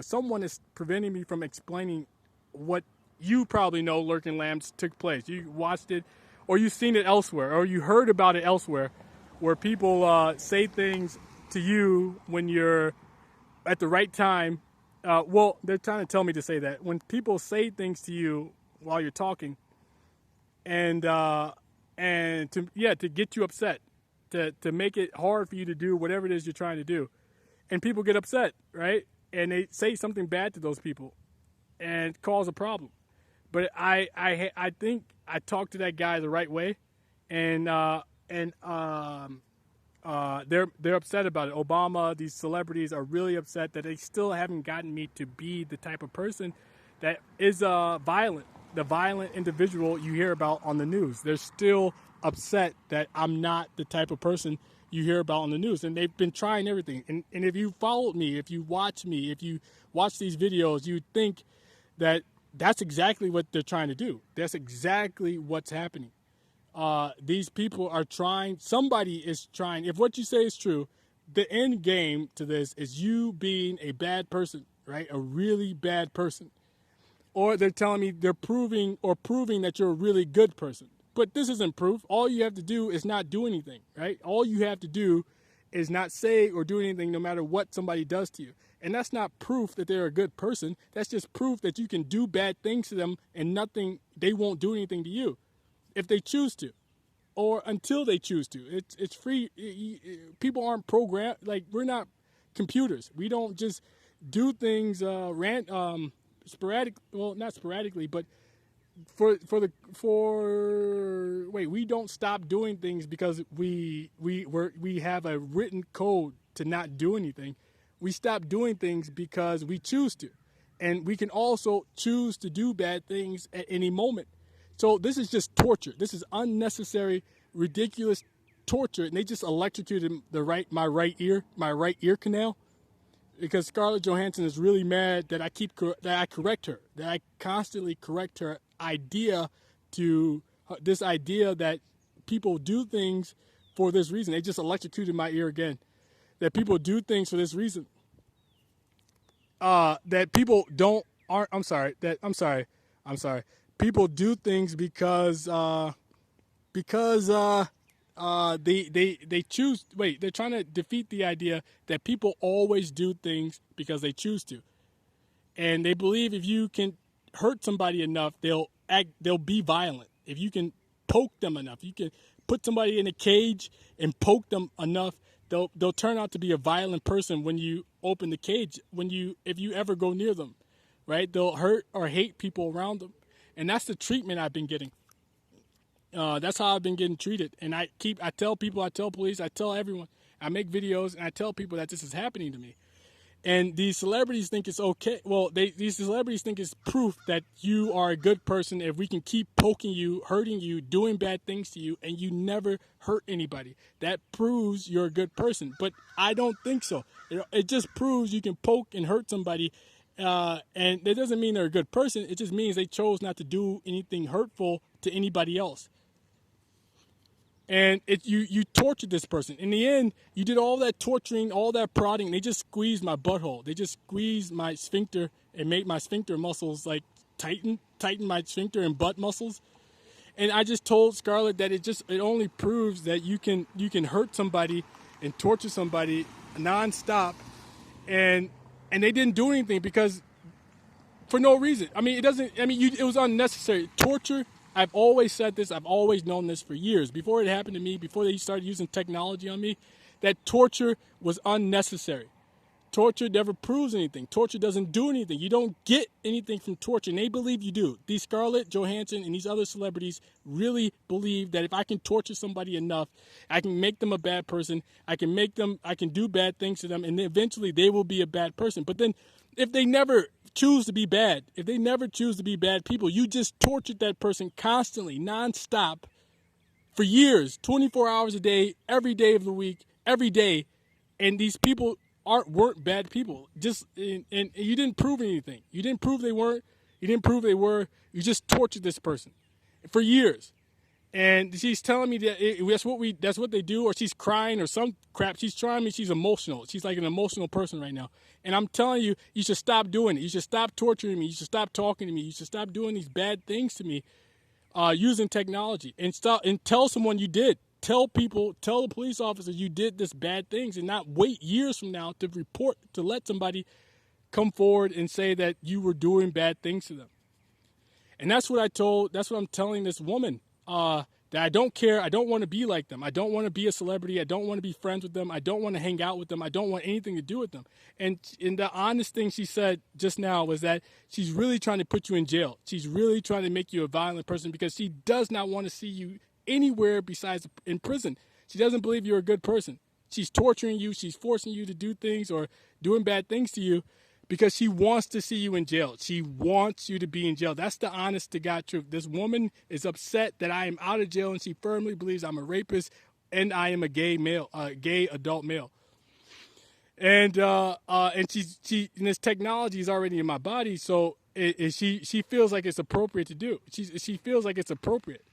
someone is preventing me from explaining what you probably know. Lurking Lambs took place. You watched it, or you've seen it elsewhere, or you heard about it elsewhere, where people say things to you when you're at the right time. They're trying to tell me to say that when people say things to you while you're talking, and to get you upset, to make it hard for you to do whatever it is you're trying to do, and people get upset, right? And they say something bad to those people, and cause a problem. But I think I talked to that guy the right way, and they're upset about it. Obama, these celebrities are really upset that they still haven't gotten me to be the type of person that is the violent individual you hear about on the news. They're still upset that I'm not the type of person you hear about on the news, and they've been trying everything. And if you followed me, if you watch these videos, you think that that's exactly what they're trying to do. That's exactly what's happening. These people are trying. Somebody is trying. If what you say is true, the end game to this is you being a bad person, right? A really bad person. Or they're telling me they're proving that you're a really good person. But this isn't proof. All you have to do is not do anything, right? All you have to do is not say or do anything no matter what somebody does to you. And that's not proof that they're a good person. That's just proof that you can do bad things to them and they won't do anything to you if they choose to, or until they choose to. It's free. People aren't programmed. Like, we're not computers. We don't just do things sporadic. Well, not sporadically, but we don't stop doing things because we have a written code to not do anything. We stop doing things because we choose to, and we can also choose to do bad things at any moment. So this is just torture. This is unnecessary, ridiculous torture, and they just electrocuted my right ear canal, because Scarlett Johansson is really mad that I correct her, that I constantly correct her idea to this idea that people do things for this reason. They just electrocuted my ear again. That people do things for this reason. That people don't aren't. I'm sorry. People do things because they choose. Wait, they're trying to defeat the idea that people always do things because they choose to, and they believe if you can hurt somebody enough, they'll be violent. If you can poke them enough, you can put somebody in a cage and poke them enough, they'll turn out to be a violent person when you open the cage. If you ever go near them, right? They'll hurt or hate people around them, and that's the treatment I've been getting. That's how I've been getting treated. And I tell people, I tell police, I tell everyone, I make videos and I tell people that this is happening to me. And these celebrities think it's okay. Well, these celebrities think it's proof that you are a good person if we can keep poking you, hurting you, doing bad things to you, and you never hurt anybody. That proves you're a good person. But I don't think so. It just proves you can poke and hurt somebody, and that doesn't mean they're a good person. It just means they chose not to do anything hurtful to anybody else. And you tortured this person. In the end, you did all that torturing, all that prodding. They just squeezed my butthole. They just squeezed my sphincter and made my sphincter muscles like tighten my sphincter and butt muscles. And I just told Scarlett that it only proves that you can hurt somebody and torture somebody nonstop, and they didn't do anything because for no reason. I mean, it was unnecessary torture. I've always said this. I've always known this for years. Before it happened to me, before they started using technology on me, that torture was unnecessary. Torture never proves anything. Torture doesn't do anything. You don't get anything from torture, and they believe you do. These Scarlett Johansson and these other celebrities really believe that if I can torture somebody enough, I can make them a bad person. I can do bad things to them, and eventually they will be a bad person. But then if they never choose to be bad, if they never choose to be bad people, you just tortured that person constantly, nonstop, for years, 24 hours a day, every day of the week, every day, and these people weren't bad people. And you didn't prove anything. You didn't prove they weren't. You didn't prove they were. You just tortured this person for years. And she's telling me that that's what they do, or she's crying or some crap. She's trying me. She's emotional. She's like an emotional person right now. And I'm telling you, you should stop doing it. You should stop torturing me. You should stop talking to me. You should stop doing these bad things to me, using technology, and tell someone you did. Tell the police officers you did this bad things, and not wait years from now to let somebody come forward and say that you were doing bad things to them. And that's what I'm telling this woman, that I don't care. I don't want to be like them. I don't want to be a celebrity. I don't want to be friends with them. I don't want to hang out with them. I don't want anything to do with them. And the honest thing she said just now was that she's really trying to put you in jail. She's really trying to make you a violent person because she does not want to see you anywhere besides in prison. She doesn't believe you're a good person. She's torturing you. She's forcing you to do things or doing bad things to you because she wants to see you in jail. She wants you to be in jail. That's the honest to God truth. This woman is upset that I am out of jail, and she firmly believes I'm a rapist and I am a gay adult male. And this technology is already in my body, so she feels like it's appropriate to do. She feels like it's appropriate.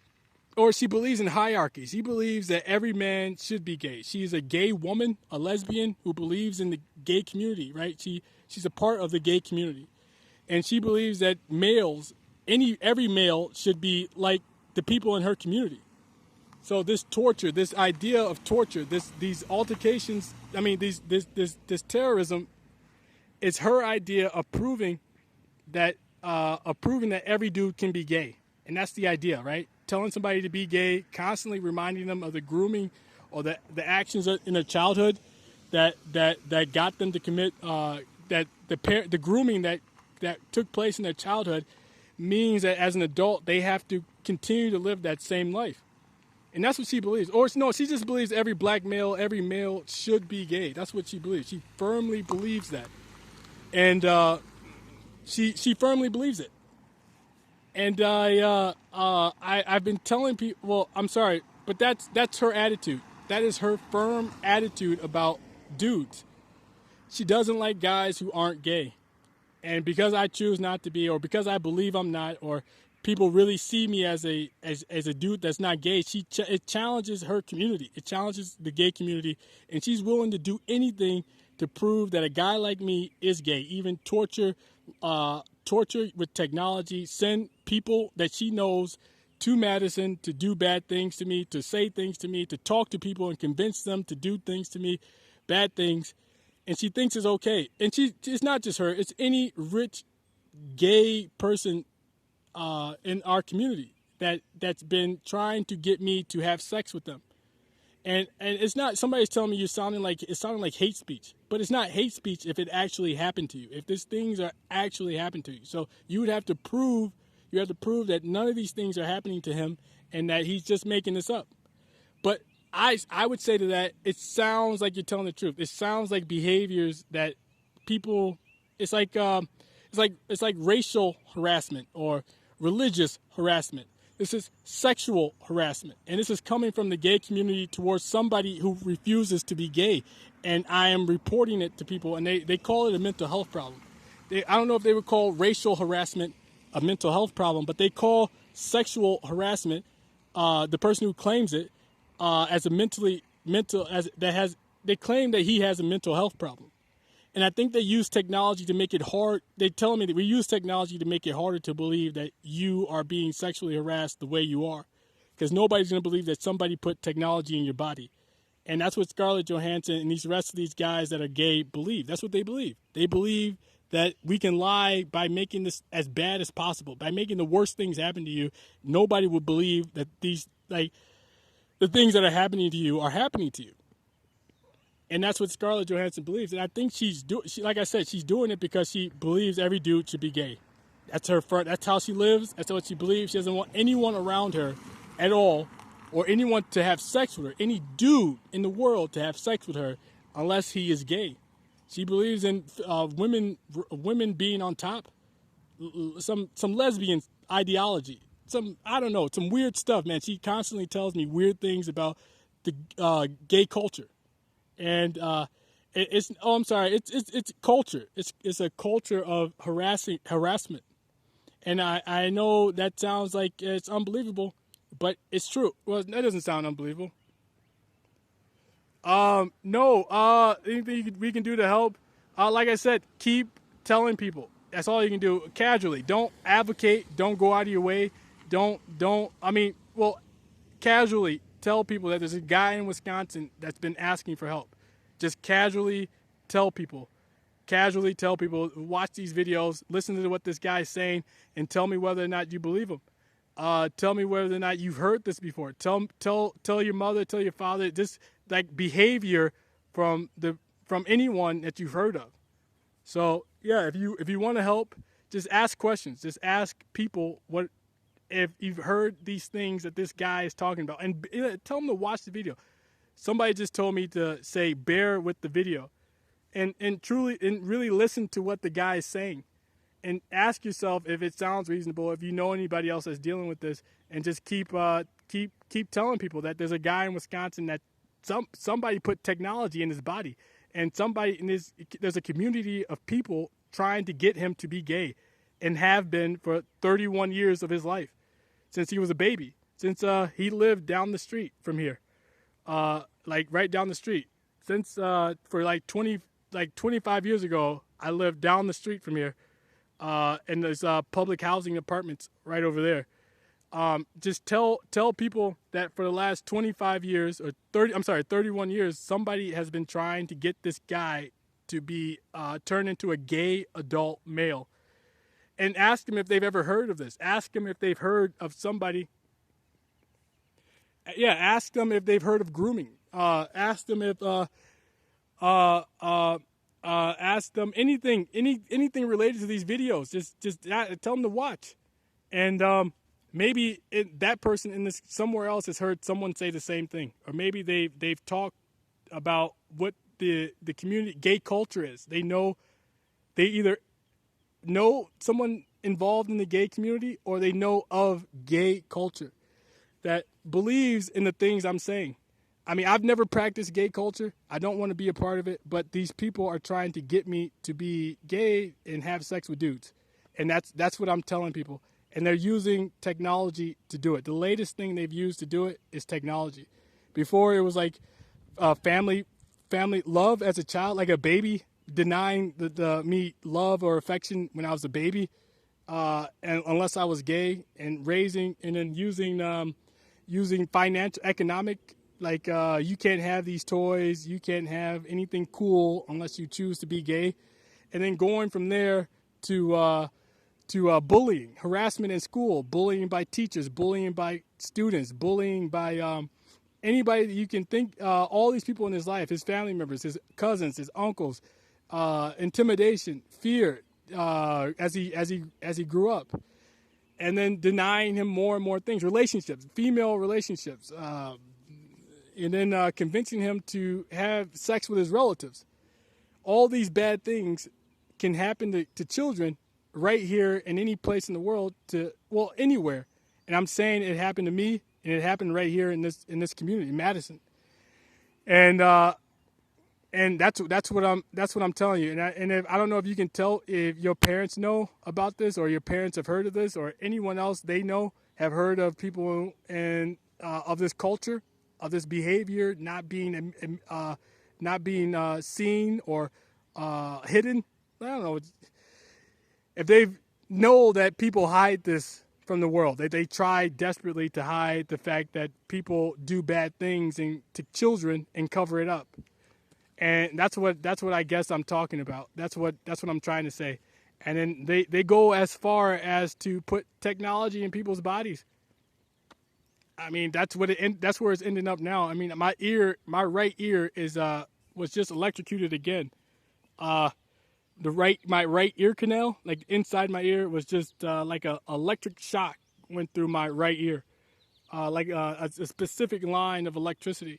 Or she believes in hierarchy. She believes that every man should be gay. She is a gay woman, a lesbian who believes in the gay community, right? She's a part of the gay community. And she believes that every male should be like the people in her community. So this torture, this idea of torture, these altercations, this terrorism is her idea of proving that every dude can be gay. And that's the idea, right? Telling somebody to be gay, constantly reminding them of the grooming or the actions in their childhood that got them to commit the grooming that took place in their childhood means that as an adult they have to continue to live that same life. And that's what she believes. Or no, she just believes every black male, every male should be gay. That's what she believes. She firmly believes that. And she firmly believes it. And I've been telling people, well, I'm sorry, but that's her attitude. That is her firm attitude about dudes. She doesn't like guys who aren't gay. And because I choose not to be, or because I believe I'm not, or people really see me as a dude that's not gay, it challenges her community. It challenges the gay community, and she's willing to do anything to prove that a guy like me is gay. Even torture with technology, send people that she knows to Madison to do bad things to me, to say things to me, to talk to people and convince them to do things to me, bad things. And she thinks it's okay. And it's not just her, it's any rich gay person in our community that's been trying to get me to have sex with them. And it's not, somebody's telling me it's sounding like hate speech, but it's not hate speech if it actually happened to you, if these things are actually happening to you. So you have to prove that none of these things are happening to him and that he's just making this up. But I would say to that, it sounds like you're telling the truth. It sounds like behaviors that people, it's like racial harassment or religious harassment. This is sexual harassment. And this is coming from the gay community towards somebody who refuses to be gay. And I am reporting it to people, and they call it a mental health problem. I don't know if they would call racial harassment a mental health problem, but they call sexual harassment, the person who claims it, as a they claim that he has a mental health problem. And I think they use technology to make it hard. They tell me that we use technology to make it harder to believe that you are being sexually harassed the way you are. Because nobody's going to believe that somebody put technology in your body. And that's what Scarlett Johansson and these rest of these guys that are gay believe. That's what they believe. They believe that we can lie by making this as bad as possible. By making the worst things happen to you, nobody would believe that the things that are happening to you are happening to you. And that's what Scarlett Johansson believes. And I think like I said, she's doing it because she believes every dude should be gay. That's that's how she lives. That's what she believes. She doesn't want anyone around her at all, or anyone to have sex with her, any dude in the world to have sex with her unless he is gay. She believes in women being on top, some lesbian ideology. I don't know, some weird stuff, man. She constantly tells me weird things about the gay culture. And it's culture. It's a culture of harassment. And I know that sounds like it's unbelievable, but it's true. Well, that doesn't sound unbelievable. No. Anything we can do to help? Like I said, keep telling people. That's all you can do. Casually. Don't advocate. Don't go out of your way. Casually tell people that there's a guy in Wisconsin that's been asking for help. Just casually tell people. Watch these videos, listen to what this guy's saying, and tell me whether or not you believe him. Tell me whether or not you've heard this before. Tell your mother, tell your father, this like behavior from anyone that you've heard of. So yeah, if you want to help, just ask questions. Just ask people if you've heard these things that this guy is talking about, and tell them to watch the video. Somebody just told me to say bear with the video, and really listen to what the guy is saying, and ask yourself if it sounds reasonable. If you know anybody else that's dealing with this, and just keep telling people that there's a guy in Wisconsin that somebody put technology in his body, and there's a community of people trying to get him to be gay, and have been for 31 years of his life, since he was a baby, since he lived down the street from here, right down the street. Since for 25 years ago, I lived down the street from here, and there's public housing apartments right over there. Just tell people that for the last 25 years or 31 years, somebody has been trying to get this guy to be turned into a gay adult male. And ask them if they've ever heard of this. Ask them if they've heard of somebody. Yeah, ask them if they've heard of grooming. Ask them if ask them anything related to these videos. Just tell them to watch. And maybe that person in this somewhere else has heard someone say the same thing, or maybe they've talked about what the community gay culture is. They either know someone involved in the gay community, or they know of gay culture that believes in the things I'm saying. I mean, I've never practiced gay culture. I don't want to be a part of it, but these people are trying to get me to be gay and have sex with dudes. And that's what I'm telling people. And they're using technology to do it. The latest thing they've used to do it is technology. Before it was like family love as a child, like a baby denying the me love or affection when I was a baby, and unless I was gay, and raising and then using financial economic, like you can't have these toys, you can't have anything cool unless you choose to be gay, and then going from there to bullying, harassment in school, bullying by teachers, bullying by students, bullying by anybody that you can think, all these people in his life, his family members, his cousins, his uncles, intimidation, fear, as he grew up, and then denying him more and more things, relationships, female relationships, and then convincing him to have sex with his relatives. All these bad things can happen to children right here in any place in the world, anywhere. And I'm saying it happened to me, and it happened right here in this community, in Madison. And that's what I'm telling you. And I don't know if you can tell if your parents know about this, or your parents have heard of this, or anyone else they know have heard of people and of this culture, of this behavior not being seen or hidden. I don't know if they know that people hide this from the world. They try desperately to hide the fact that people do bad things to children and cover it up. And that's what I guess I'm talking about. That's what I'm trying to say. And then they go as far as to put technology in people's bodies. I mean, that's where it's ending up now. I mean, my right ear was just electrocuted again. My right ear canal, like inside my ear, was just like a electric shock went through my right ear, like a specific line of electricity.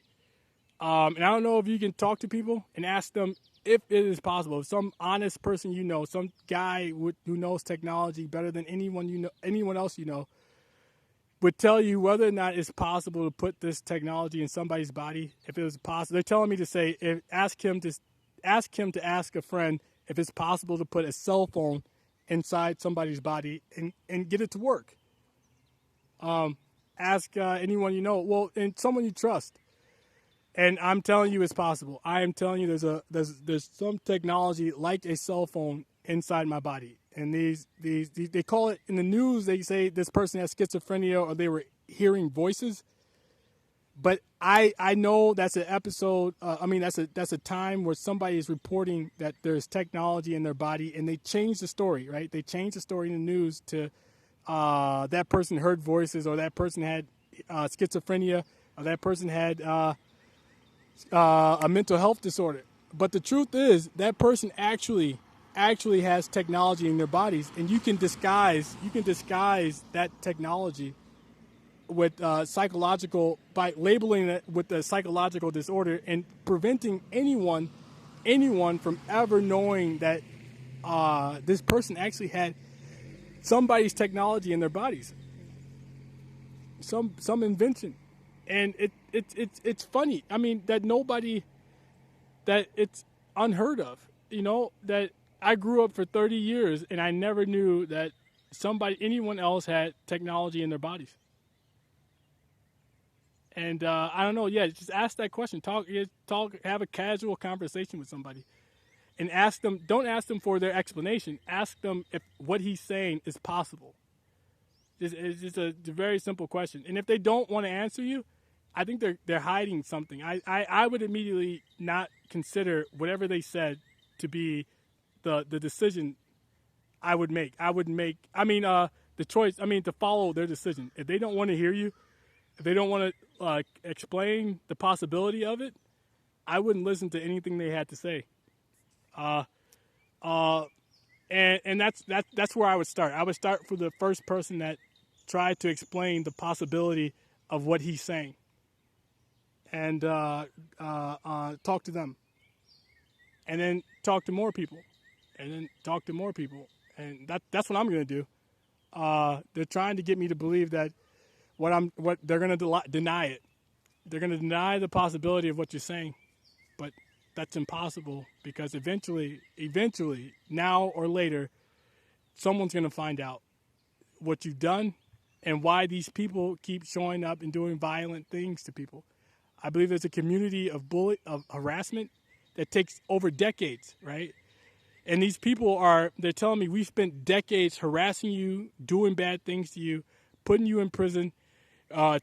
And I don't know if you can talk to people and ask them if it is possible. If some honest person you know, some guy who knows technology better than anyone else you know, would tell you whether or not it's possible to put this technology in somebody's body. If it was possible, they're telling me to say, ask him to ask a friend if it's possible to put a cell phone inside somebody's body and get it to work. Ask anyone you know, and someone you trust. And I'm telling you, it's possible. I am telling you, there's some technology like a cell phone inside my body. And these they call it in the news. They say this person has schizophrenia, or they were hearing voices. But I know that's an episode. That's a time where somebody is reporting that there's technology in their body, and they change the story, right? They change the story in the news to that person heard voices, or that person had schizophrenia, or that person had a mental health disorder. But the truth is that person actually has technology in their bodies, and you can disguise that technology with psychological, by labeling it with a psychological disorder, and preventing anyone from ever knowing that this person actually had somebody's technology in their bodies, some invention. And it's funny. I mean, that it's unheard of. You know, that I grew up for 30 years and I never knew that anyone else had technology in their bodies. And I don't know. Yeah, just ask that question. Talk. Have a casual conversation with somebody, and ask them. Don't ask them for their explanation. Ask them if what he's saying is possible. It's just a very simple question. And if they don't want to answer you, I think they're hiding something. I would immediately not consider whatever they said to be the decision I would make. The choice. To follow their decision. If they don't want to hear you, if they don't want to explain the possibility of it, I wouldn't listen to anything they had to say. And that's where I would start. I would start for the first person that tried to explain the possibility of what he's saying, and talk to them, and then talk to more people, and then talk to more people, and that's what I'm going to do. They're trying to get me to believe that what they're going to deny it. They're going to deny the possibility of what you're saying, but that's impossible because eventually, now or later, someone's going to find out what you've done and why these people keep showing up and doing violent things to people. I believe there's a community of harassment that takes over decades, right? And these people they're telling me we've spent decades harassing you, doing bad things to you, putting you in prison,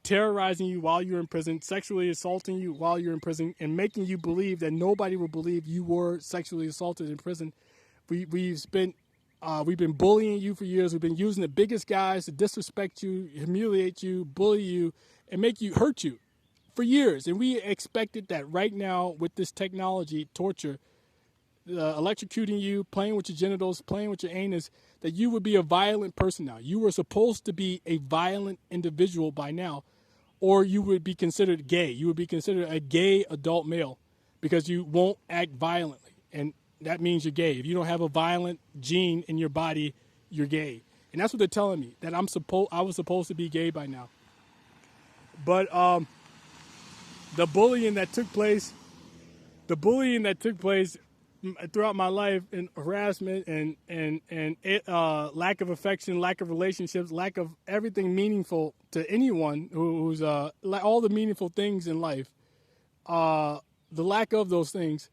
terrorizing you while you're in prison, sexually assaulting you while you're in prison, and making you believe that nobody will believe you were sexually assaulted in prison. We've been bullying you for years. We've been using the biggest guys to disrespect you, humiliate you, bully you, and hurt you for years. And we expected that right now with this technology, torture, electrocuting you, playing with your genitals, playing with your anus, that you would be a violent person now. You were supposed to be a violent individual by now, or you would be considered gay. You would be considered a gay adult male because you won't act violently. And that means you're gay. If you don't have a violent gene in your body, you're gay. And that's what they're telling me, that I was supposed to be gay by now. But the bullying that took place throughout my life, and harassment and lack of affection, lack of relationships, lack of everything meaningful to anyone who's all the meaningful things in life, the lack of those things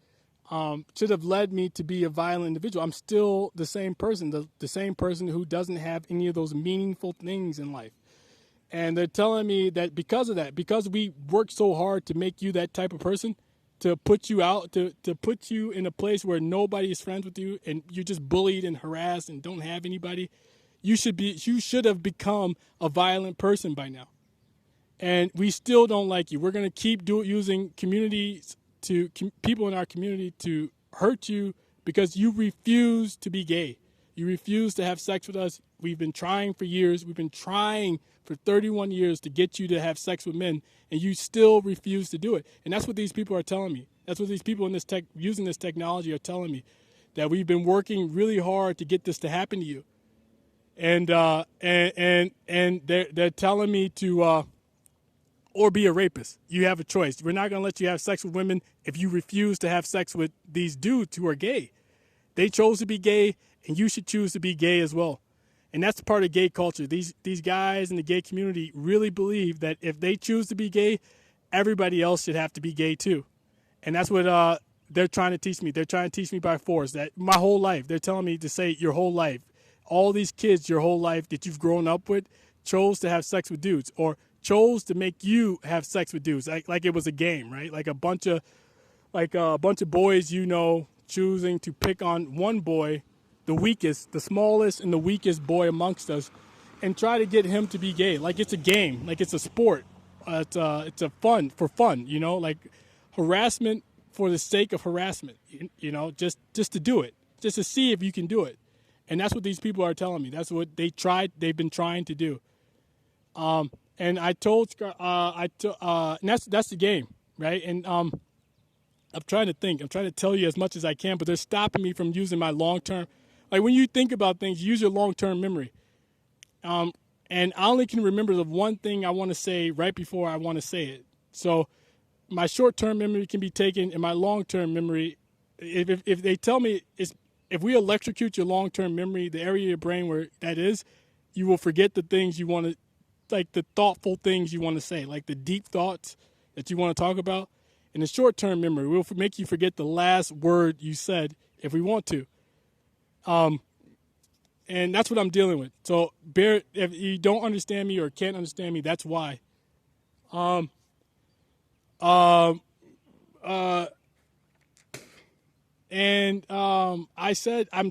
should have led me to be a violent individual. I'm still the same person, the same person who doesn't have any of those meaningful things in life. And they're telling me that because of that, because we worked so hard to make you that type of person, to put you out, to put you in a place where nobody is friends with you and you're just bullied and harassed and don't have anybody, you should have become a violent person by now. And we still don't like you. We're going to keep using people in our community to hurt you because you refuse to be gay. You refuse to have sex with us. We've been trying for years. We've been trying for 31 years to get you to have sex with men, and you still refuse to do it. And that's what these people are telling me. That's what these people in using this technology are telling me, that we've been working really hard to get this to happen to you. And they're telling me to or be a rapist. You have a choice. We're not going to let you have sex with women if you refuse to have sex with these dudes who are gay. They chose to be gay, and you should choose to be gay as well. And that's part of gay culture. These guys in the gay community really believe that if they choose to be gay, everybody else should have to be gay too. And that's what they're trying to teach me. They're trying to teach me by force, that my whole life, they're telling me to say your whole life, all these kids your whole life that you've grown up with chose to have sex with dudes, or chose to make you have sex with dudes, like it was a game, right? Like a bunch of boys, choosing to pick on one boy, the weakest, the smallest and the weakest boy amongst us, and try to get him to be gay. Like it's a game, like it's a sport. It's a fun, like harassment for the sake of harassment, just to do it, just to see if you can do it. And that's what these people are telling me. That's what they've been trying to do. And I told, and that's the game, right? And I'm trying to think. I'm trying to tell you as much as I can, but they're stopping me from using my long-term. Like when you think about things, use your long-term memory. And I only can remember the one thing I want to say right before I want to say it. So my short-term memory can be taken, and my long-term memory, if they tell me, if we electrocute your long-term memory, the area of your brain where that is, you will forget the things you want to, like the thoughtful things you want to say, like the deep thoughts that you want to talk about. And the short-term memory will make you forget the last word you said if we want to. And that's what I'm dealing with. So if you don't understand me or can't understand me, that's why. I'm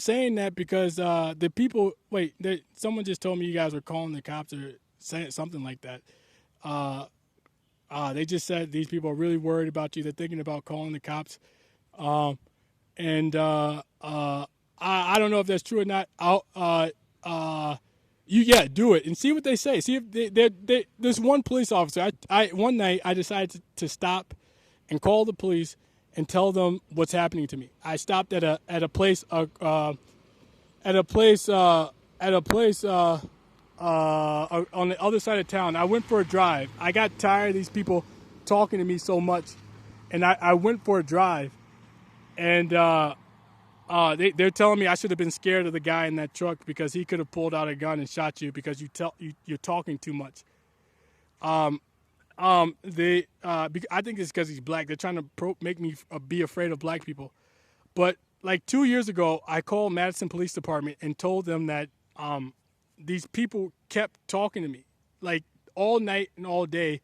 saying that because the people, someone just told me you guys were calling the cops or saying something like that. They just said these people are really worried about you. They're thinking about calling the cops. I don't know if that's true or not. Yeah, do it and see what they say. See if there's one police officer. One night I decided to stop and call the police and tell them what's happening to me. I stopped at a place at a place at a place on the other side of town. I went for a drive. I got tired of these people talking to me so much, and I went for a drive, and they're telling me I should have been scared of the guy in that truck because he could have pulled out a gun and shot you because you're talking too much. I think it's because he's black. They're trying to make me be afraid of black people. But like 2 years ago, I called Madison Police Department and told them that these people kept talking to me like all night and all day,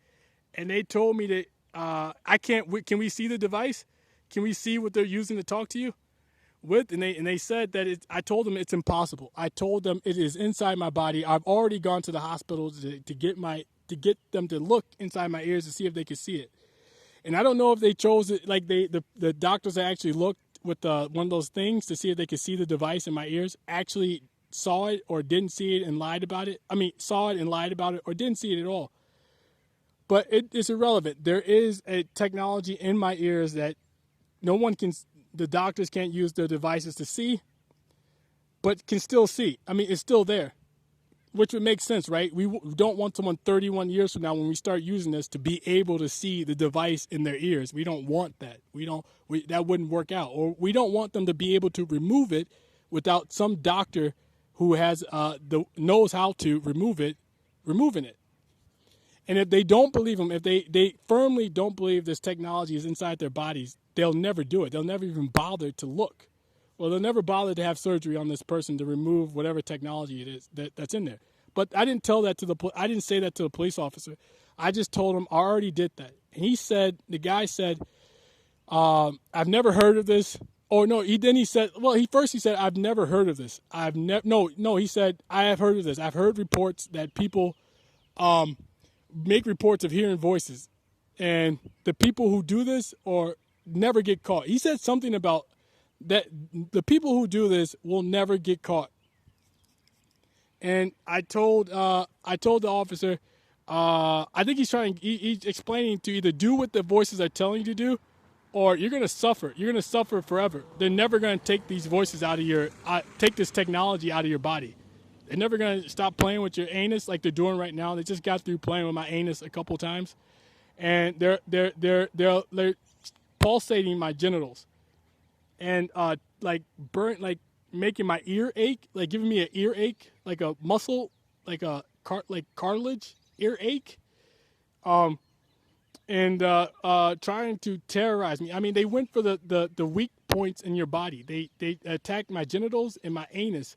and they told me that I can't. Can we see the device? Can we see what they're using to talk to you with? And they said that I told them it's impossible. I told them it is inside my body. I've already gone to the hospital to get them to look inside my ears to see if they could see it. And I don't know if they chose it like the doctors that actually looked with one of those things to see if they could see the device in my ears actually saw it or didn't see it and lied about it. I mean, saw it and lied about it or didn't see it at all. But it's irrelevant. There is a technology in my ears that the doctors can't use their devices to see, but can still see. I mean, it's still there, which would make sense, right? We don't want someone 31 years from now when we start using this to be able to see the device in their ears. We don't want that. That wouldn't work out. Or we don't want them to be able to remove it without some doctor who knows how to removing it. And if they don't believe them, if they firmly don't believe this technology is inside their bodies, they'll never do it. They'll never even bother to look. Well, they'll never bother to have surgery on this person to remove whatever technology it is that's in there. But I didn't say that to the police officer. I just told him I already did that. And the guy said, I've never heard of this. Or no, he said, I've never heard of this. He said, I have heard of this. I've heard reports that people make reports of hearing voices. And the people who do this or never get caught. He said something about that the people who do this will never get caught. And I told the officer, I think he's explaining to either do what the voices are telling you to do, or you're going to suffer. You're going to suffer forever. They're never going to take these voices take this technology out of your body. They're never going to stop playing with your anus like they're doing right now. They just got through playing with my anus a couple times, and they're pulsating my genitals, and making my ear ache, like giving me an ear ache, like a muscle, like a cartilage ear ache, and trying to terrorize me. I mean, they went for the weak points in your body. They attacked my genitals and my anus,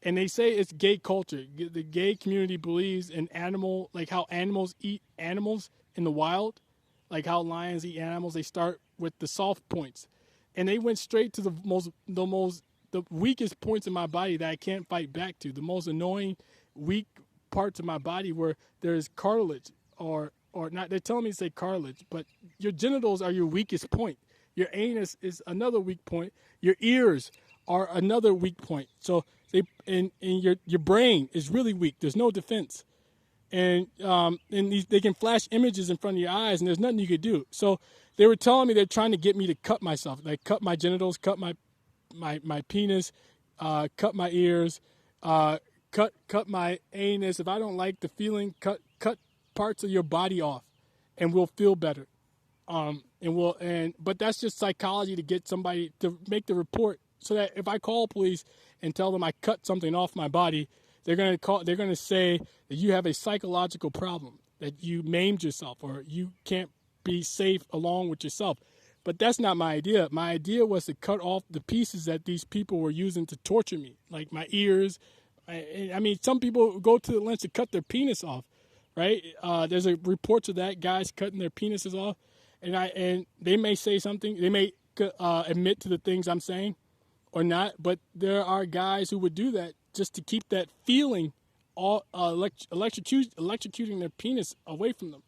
and they say it's gay culture. The gay community believes in how animals eat animals in the wild, like how lions eat animals. They start with the soft points, and they went straight to the weakest points in my body that I can't fight back to. The most annoying, weak parts of my body where there's cartilage or not. They're telling me to say cartilage, but your genitals are your weakest point. Your anus is another weak point. Your ears are another weak point. So your brain is really weak. There's no defense. And they can flash images in front of your eyes, and there's nothing you could do. So they were telling me they're trying to get me to cut myself, like cut my genitals, cut my penis, cut my ears, cut my anus. If I don't like the feeling, cut parts of your body off, and we'll feel better. But that's just psychology to get somebody to make the report, so that if I call police and tell them I cut something off my body, they're going to say that you have a psychological problem, that you maimed yourself, or you can't be safe along with yourself. But that's not my idea. My idea was to cut off the pieces that these people were using to torture me, like my ears. I mean, some people go to the lengths to cut their penis off, right? There's a reports of that, guys cutting their penises off, and they may say something. They may admit to the things I'm saying or not, but there are guys who would do that just to keep that feeling, electrocuting their penis away from them.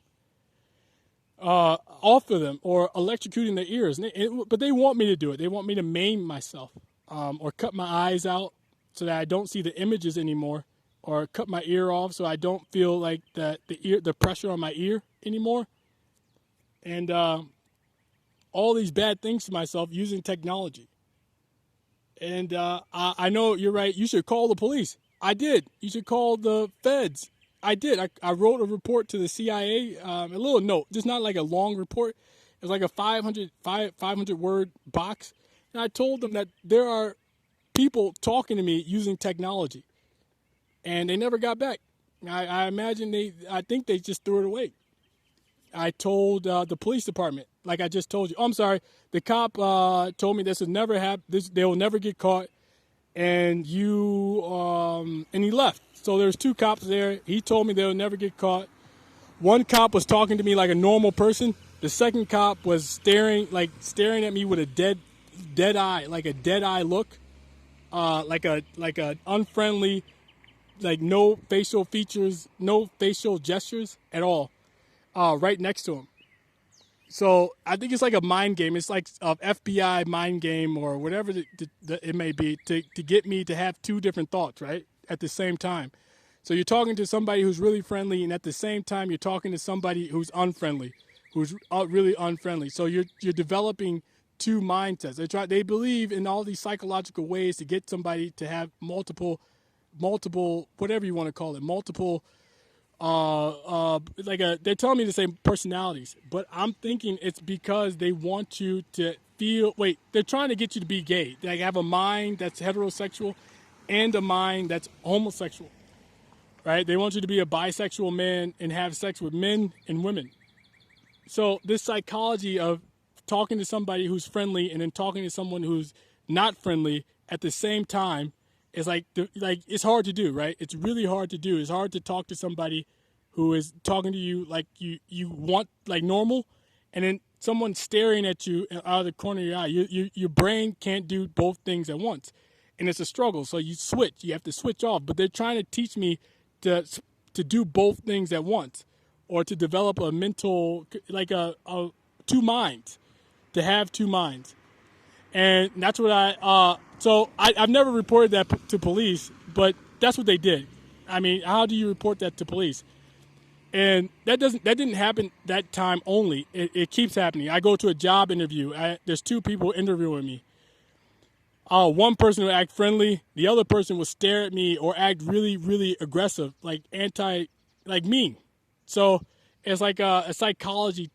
Off of them, or electrocuting their ears. But they want me to do it. They want me to maim myself. or cut my eyes out so that I don't see the images anymore, or cut my ear off so I don't feel like the pressure on my ear anymore, and all these bad things to myself using technology. And I know you're right. You should call the police. I did. You should call the feds. I did. I wrote a report to the CIA, a little note, just not like a long report. It was like a 500 word box. And I told them that there are people talking to me using technology. And they never got back. I imagine I think they just threw it away. I told the police department, like I just told you. Oh, I'm sorry. The cop told me this would never happen. They will never get caught. And and he left. So there's two cops there. He told me they'll never get caught. One cop was talking to me like a normal person. The second cop was staring at me with a dead eye, like a dead eye look, like a unfriendly, like no facial features, no facial gestures at all, right next to him. So I think it's like a mind game. It's like a FBI mind game or whatever it may be to get me to have two different thoughts, right, at the same time. So you're talking to somebody who's really friendly, and at the same time you're talking to somebody who's unfriendly, who's really unfriendly. So you're developing two mindsets. They believe in all these psychological ways to get somebody to have multiple, whatever you want to call it, multiple. They're telling me the same personalities, but I'm thinking it's because they want you to feel. Wait, they're trying to get you to be gay. They have a mind that's heterosexual, and a mind that's homosexual, right? They want you to be a bisexual man and have sex with men and women. So this psychology of talking to somebody who's friendly and then talking to someone who's not friendly at the same time. It's like it's hard to do, right? It's really hard to do. It's hard to talk to somebody who is talking to you like you want, like normal, and then someone staring at you out of the corner of your eye. Your brain can't do both things at once, and it's a struggle. So you switch. You have to switch off. But they're trying to teach me to do both things at once, or to develop a mental, like a two minds, to have two minds. And that's what I've never reported that to police, but that's what they did. I mean, how do you report that to police? And that didn't happen that time only. It keeps happening. I go to a job interview. There's two people interviewing me. One person would act friendly. The other person would stare at me or act really, really aggressive, like mean. So it's like a psychology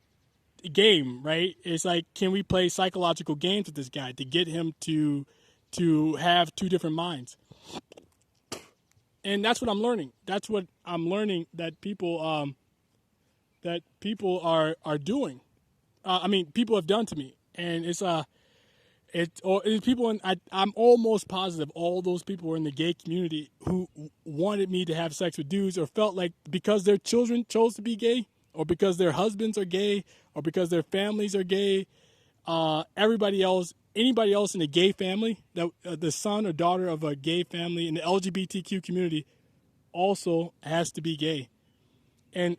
game, right? It's like, can we play psychological games with this guy to get him to have two different minds? And that's what I'm learning. That's what I'm learning that people are doing. People have done to me, and it's people. I'm almost positive all those people were in the gay community who wanted me to have sex with dudes, or felt like because their children chose to be gay, or because their husbands are gay, or because their families are gay. Anybody else in a gay family, that the son or daughter of a gay family in the LGBTQ community, also has to be gay. And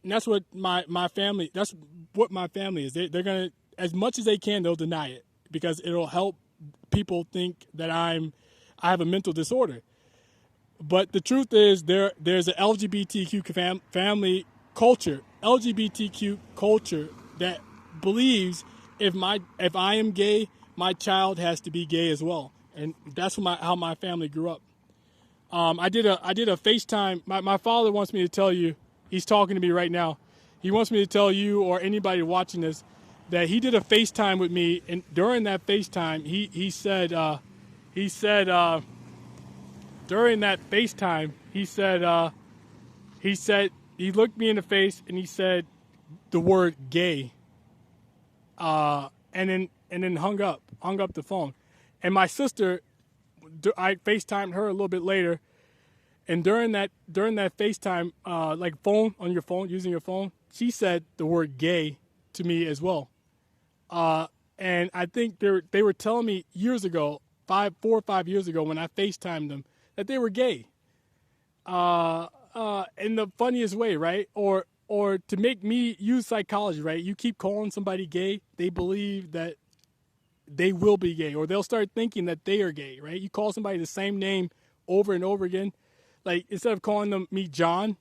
that's what my family. That's what my family is. They're gonna, as much as they can, they'll deny it because it'll help people think that I have a mental disorder. But the truth is, there's an LGBTQ family culture, LGBTQ culture that believes if I am gay, my child has to be gay as well, and that's how my family grew up. I did a FaceTime. My father wants me to tell you, he's talking to me right now. He wants me to tell you or anybody watching this that he did a FaceTime with me, and during that FaceTime, he said during that FaceTime, he looked me in the face and he said the word gay, and then hung up the phone. And my sister, I FaceTimed her a little bit later, and during that FaceTime, using your phone, she said the word gay to me as well. And I think they were telling me years ago, 4 or 5 years ago, when I FaceTimed them, that they were gay. In the funniest way, right? Or to make me use psychology, right? You keep calling somebody gay, they believe that they will be gay, or they'll start thinking that they are gay, right? You call somebody the same name over and over again. Like, instead of calling me John,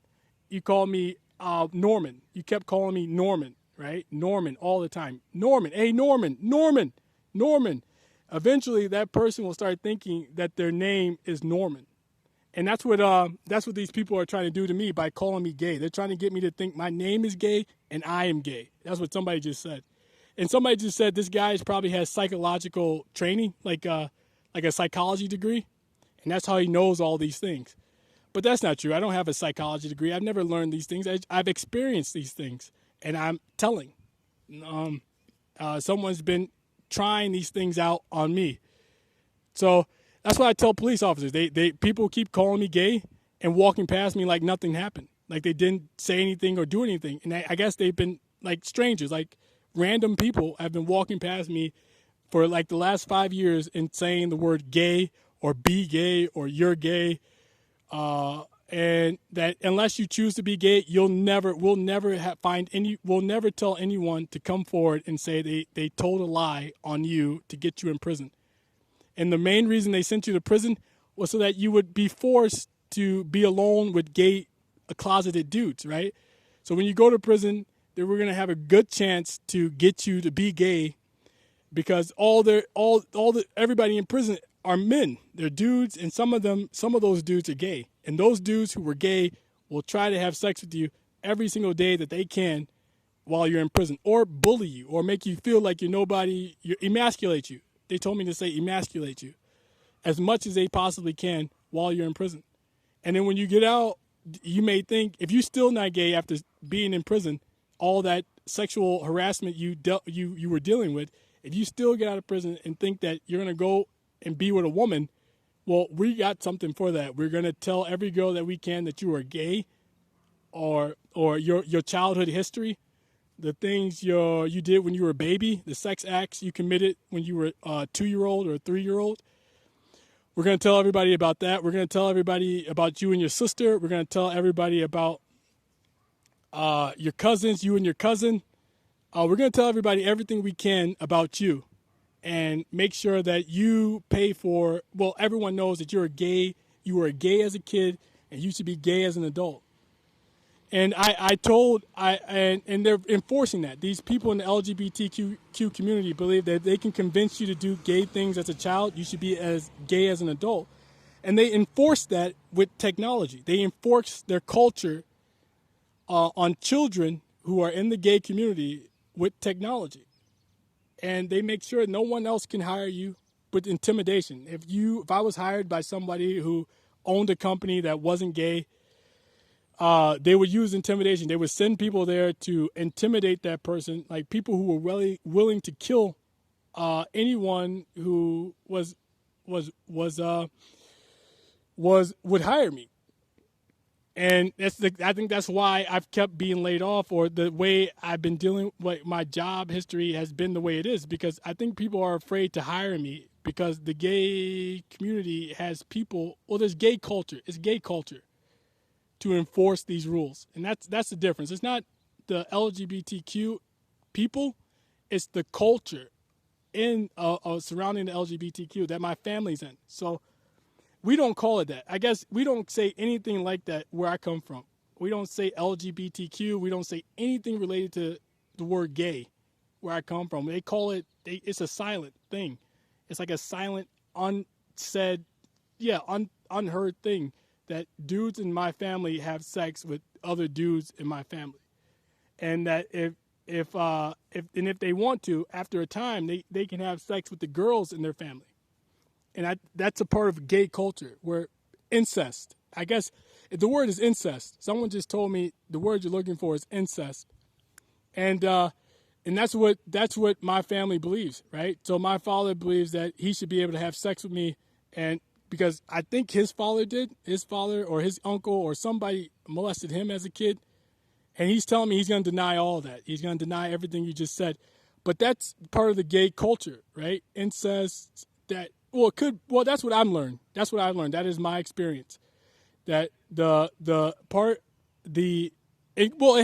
you call me Norman. You kept calling me Norman, right? Norman all the time. Norman, hey, Norman. Eventually, that person will start thinking that their name is Norman. And that's what these people are trying to do to me by calling me gay. They're trying to get me to think my name is gay and I am gay. That's what somebody just said. And somebody just said this guy probably has psychological training, like a psychology degree, and that's how he knows all these things. But that's not true. I don't have a psychology degree. I've never learned these things. I've experienced these things, and I'm telling. Someone's been trying these things out on me. So that's why I tell police officers. People keep calling me gay and walking past me like nothing happened, like they didn't say anything or do anything. And I guess they've been like strangers, like random people have been walking past me for like the last 5 years and saying the word gay or be gay or you're gay. And that unless you choose to be gay, we'll never tell anyone to come forward and say they told a lie on you to get you in prison. And the main reason they sent you to prison was so that you would be forced to be alone with gay, closeted dudes, right? So when you go to prison, they were going to have a good chance to get you to be gay, because everybody in prison are men. They're dudes, and some of those dudes are gay. And those dudes who were gay will try to have sex with you every single day that they can while you're in prison, or bully you, or make you feel like you're nobody, emasculate you. They told me to say emasculate you as much as they possibly can while you're in prison. And then when you get out, you may think, if you're still not gay after being in prison, all that sexual harassment you were dealing with, if you still get out of prison and think that you're going to go and be with a woman, well, we got something for that. We're going to tell every girl that we can that you are gay, or your childhood history, the things you did when you were a baby, the sex acts you committed when you were a 2-year-old or a 3-year-old. We're going to tell everybody about that. We're going to tell everybody about you and your sister. We're going to tell everybody about your cousins, you and your cousin. We're going to tell everybody everything we can about you, and make sure that you pay for, well, everyone knows that you were gay as a kid, and you should be gay as an adult. And and they're enforcing that. These people in the LGBTQ community believe that they can convince you to do gay things as a child. You should be as gay as an adult. And they enforce that with technology. They enforce their culture on children who are in the gay community with technology. And they make sure no one else can hire you with intimidation. If I was hired by somebody who owned a company that wasn't gay, they would use intimidation. They would send people there to intimidate that person, like people who were really willing to kill anyone who would hire me. And I think that's why I've kept being laid off, or the way I've been dealing with my job history has been the way it is, because I think people are afraid to hire me because the gay community has people. Well, there's gay culture. It's gay culture to enforce these rules, and that's the difference. It's not the LGBTQ people; it's the culture in surrounding the LGBTQ that my family's in. So we don't call it that. I guess we don't say anything like that where I come from. We don't say LGBTQ. We don't say anything related to the word gay where I come from. They call it. It's a silent thing. It's like a silent, unsaid, unheard thing, that dudes in my family have sex with other dudes in my family, and that if they want to, after a time, they can have sex with the girls in their family, and that's a part of gay culture, where incest. I guess the word is incest. Someone just told me the word you're looking for is incest, and that's what my family believes, right? So my father believes that he should be able to have sex with me, and because I think his father or his uncle or somebody molested him as a kid. And he's telling me he's going to deny all that. He's going to deny everything you just said. But that's part of the gay culture, right? Incest, that's what I'm learned. That's what I've learned. That is my experience. That it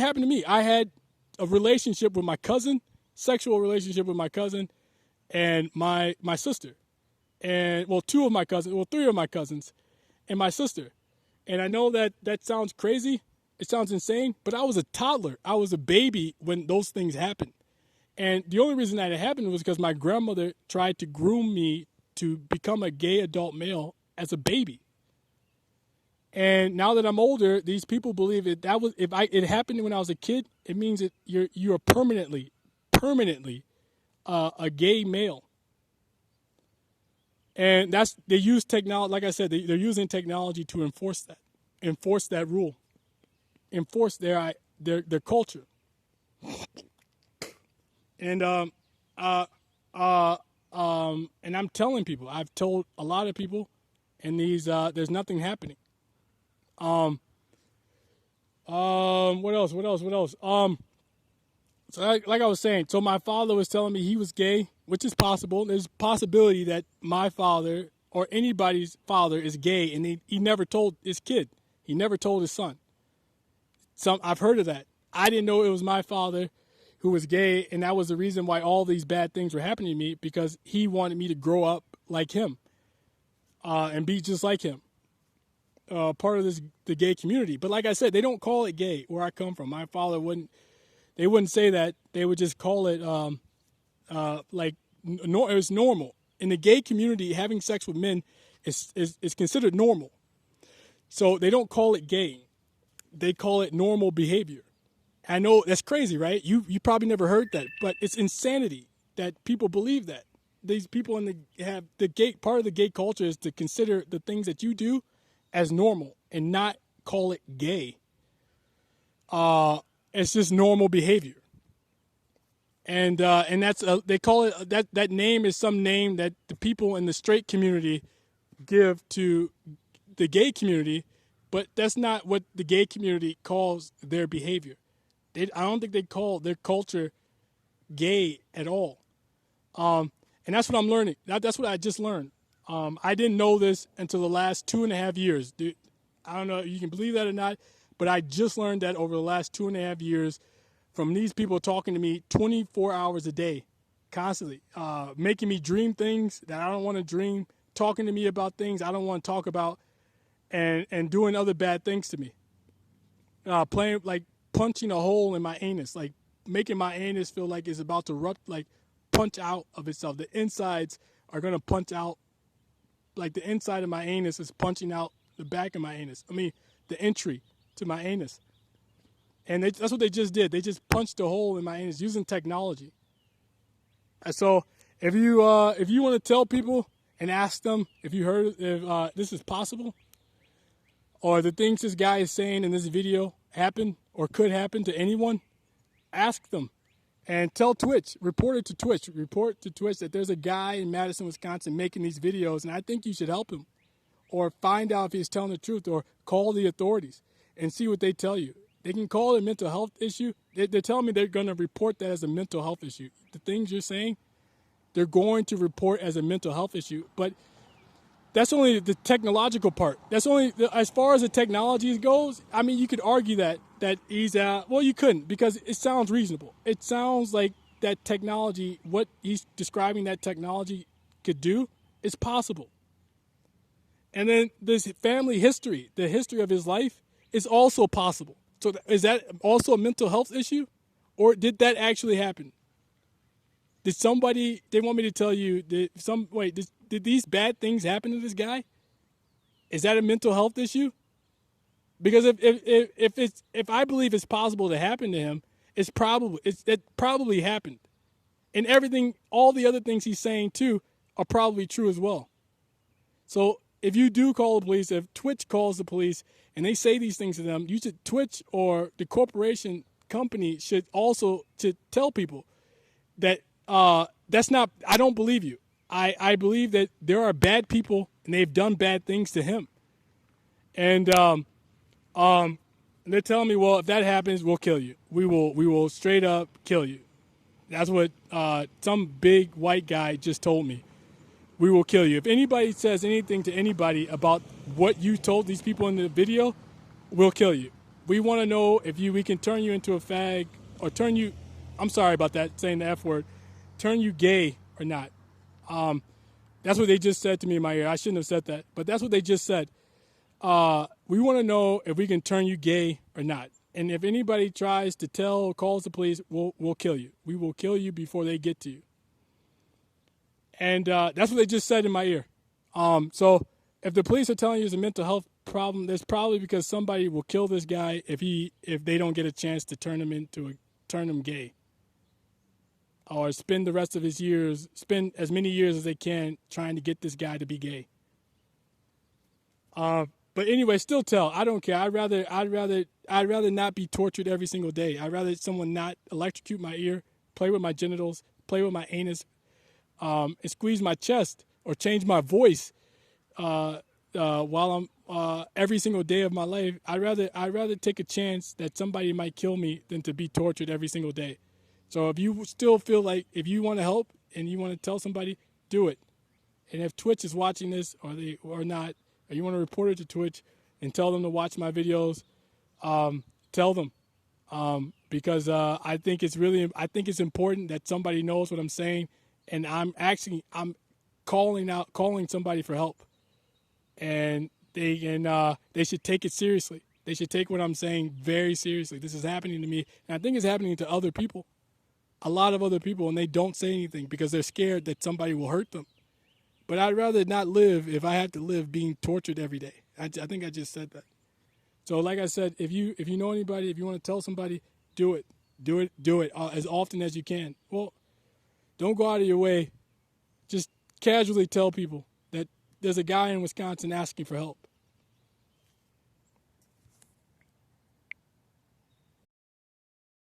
happened to me. I had a relationship with my cousin, sexual relationship with my cousin, and my sister, and well, two of my cousins, well, three of my cousins, and my sister. And I know that that sounds crazy. It sounds insane, but I was a toddler. I was a baby when those things happened. And the only reason that it happened was because my grandmother tried to groom me to become a gay adult male as a baby. And now that I'm older, these people believe that was if it happened when I was a kid, it means that you're permanently a gay male. And that's they use technology. Like I said, they're using technology to enforce that rule, enforce their culture. And and I'm telling people, I've told a lot of people, and there's nothing happening. What else? So like I was saying, so my father was telling me he was gay, which is possible. There's a possibility that my father or anybody's father is gay, and he never told his kid. He never told his son. I've heard of that. I didn't know it was my father who was gay, and that was the reason why all these bad things were happening to me, because he wanted me to grow up like him and be just like him, part of the gay community. But like I said, they don't call it gay where I come from. My father wouldn't. They wouldn't say that. They would just call it it was normal. In the gay community, having sex with men is considered normal. So they don't call it gay. They call it normal behavior. I know that's crazy, right? You probably never heard that, but it's insanity that people believe that. These people have the gay part of the gay culture is to consider the things that you do as normal and not call it gay. It's just normal behavior, and that's they call it that name is some name that the people in the straight community give to the gay community, but that's not what the gay community calls their behavior. I don't think they call their culture gay at all, and that's what I'm learning. That's what I just learned. I didn't know this until the last 2.5 years. Dude, I don't know if you can believe that or not, but I just learned that over the last 2.5 years from these people talking to me 24 hours a day, constantly, making me dream things that I don't want to dream, talking to me about things I don't want to talk about, and doing other bad things to me. Playing like punching a hole in my anus, like making my anus feel like it's about to punch out of itself. The insides are gonna punch out, like the inside of my anus is punching out the back of my anus. I mean, the entry to my anus. And that's what they just did. They just punched a hole in my anus using technology. And so if you want to tell people and ask them if this is possible, or the things this guy is saying in this video happen or could happen to anyone, ask them. And tell Twitch, report to Twitch that there's a guy in Madison, Wisconsin making these videos, and I think you should help him. Or find out if he's telling the truth, or call the authorities and see what they tell you. They can call it a mental health issue. They're telling me they're going to report that as a mental health issue. The things you're saying, they're going to report as a mental health issue. But that's only the technological part. That's only as far as the technology goes. I mean, you could argue that he's well, you couldn't, because it sounds reasonable. It sounds like that technology, what he's describing that technology could do, is possible. And then this family history, the history of his life, is also possible. So is that also a mental health issue? Or did that actually happen? Did somebody, they want me to tell you, did these bad things happen to this guy? Is that a mental health issue? Because if I believe it's possible to happen to him, it probably happened. And everything, all the other things he's saying too, are probably true as well. So if you do call the police, if Twitch calls the police and they say these things to them, you should, Twitch or the corporation company should also to tell people that that's not, I don't believe you. I believe that there are bad people and they've done bad things to him. And they're telling me, well, if that happens, we'll kill you. We will straight up kill you. That's what some big white guy just told me. We will kill you. If anybody says anything to anybody about what you told these people in the video, we'll kill you. We want to know if we can turn you into a fag, or turn you, I'm sorry about that, saying the F word, turn you gay or not. That's what they just said to me in my ear. I shouldn't have said that, but that's what they just said. We want to know if we can turn you gay or not. And if anybody tries to tell or calls the police, we'll kill you. We will kill you before they get to you. And that's what they just said in my ear. So if the police are telling you it's a mental health problem, that's probably because somebody will kill this guy if they don't get a chance to turn him gay, or spend the rest of his years, spend as many years as they can trying to get this guy to be gay. But anyway, still tell. I don't care. I'd rather not be tortured every single day. I'd rather someone not electrocute my ear, play with my genitals, play with my anus, and squeeze my chest or change my voice while I'm every single day of my life. I'd rather take a chance that somebody might kill me than to be tortured every single day. So if you still feel like if you want to help and you want to tell somebody, do it. And if Twitch is watching this or not, or you want to report it to Twitch and tell them to watch my videos, tell them. Because I think it's important that somebody knows what I'm saying, and I'm calling somebody for help, and they should take it seriously. They should take what I'm saying very seriously. This is happening to me, and I think it's happening to other people, a lot of other people, and they don't say anything because they're scared that somebody will hurt them. But I'd rather not live if I had to live being tortured every day. I think I just said that. So like I said, if you know anybody, if you want to tell somebody, do it as often as you can. Well, don't go out of your way. Just casually tell people that there's a guy in Wisconsin asking for help.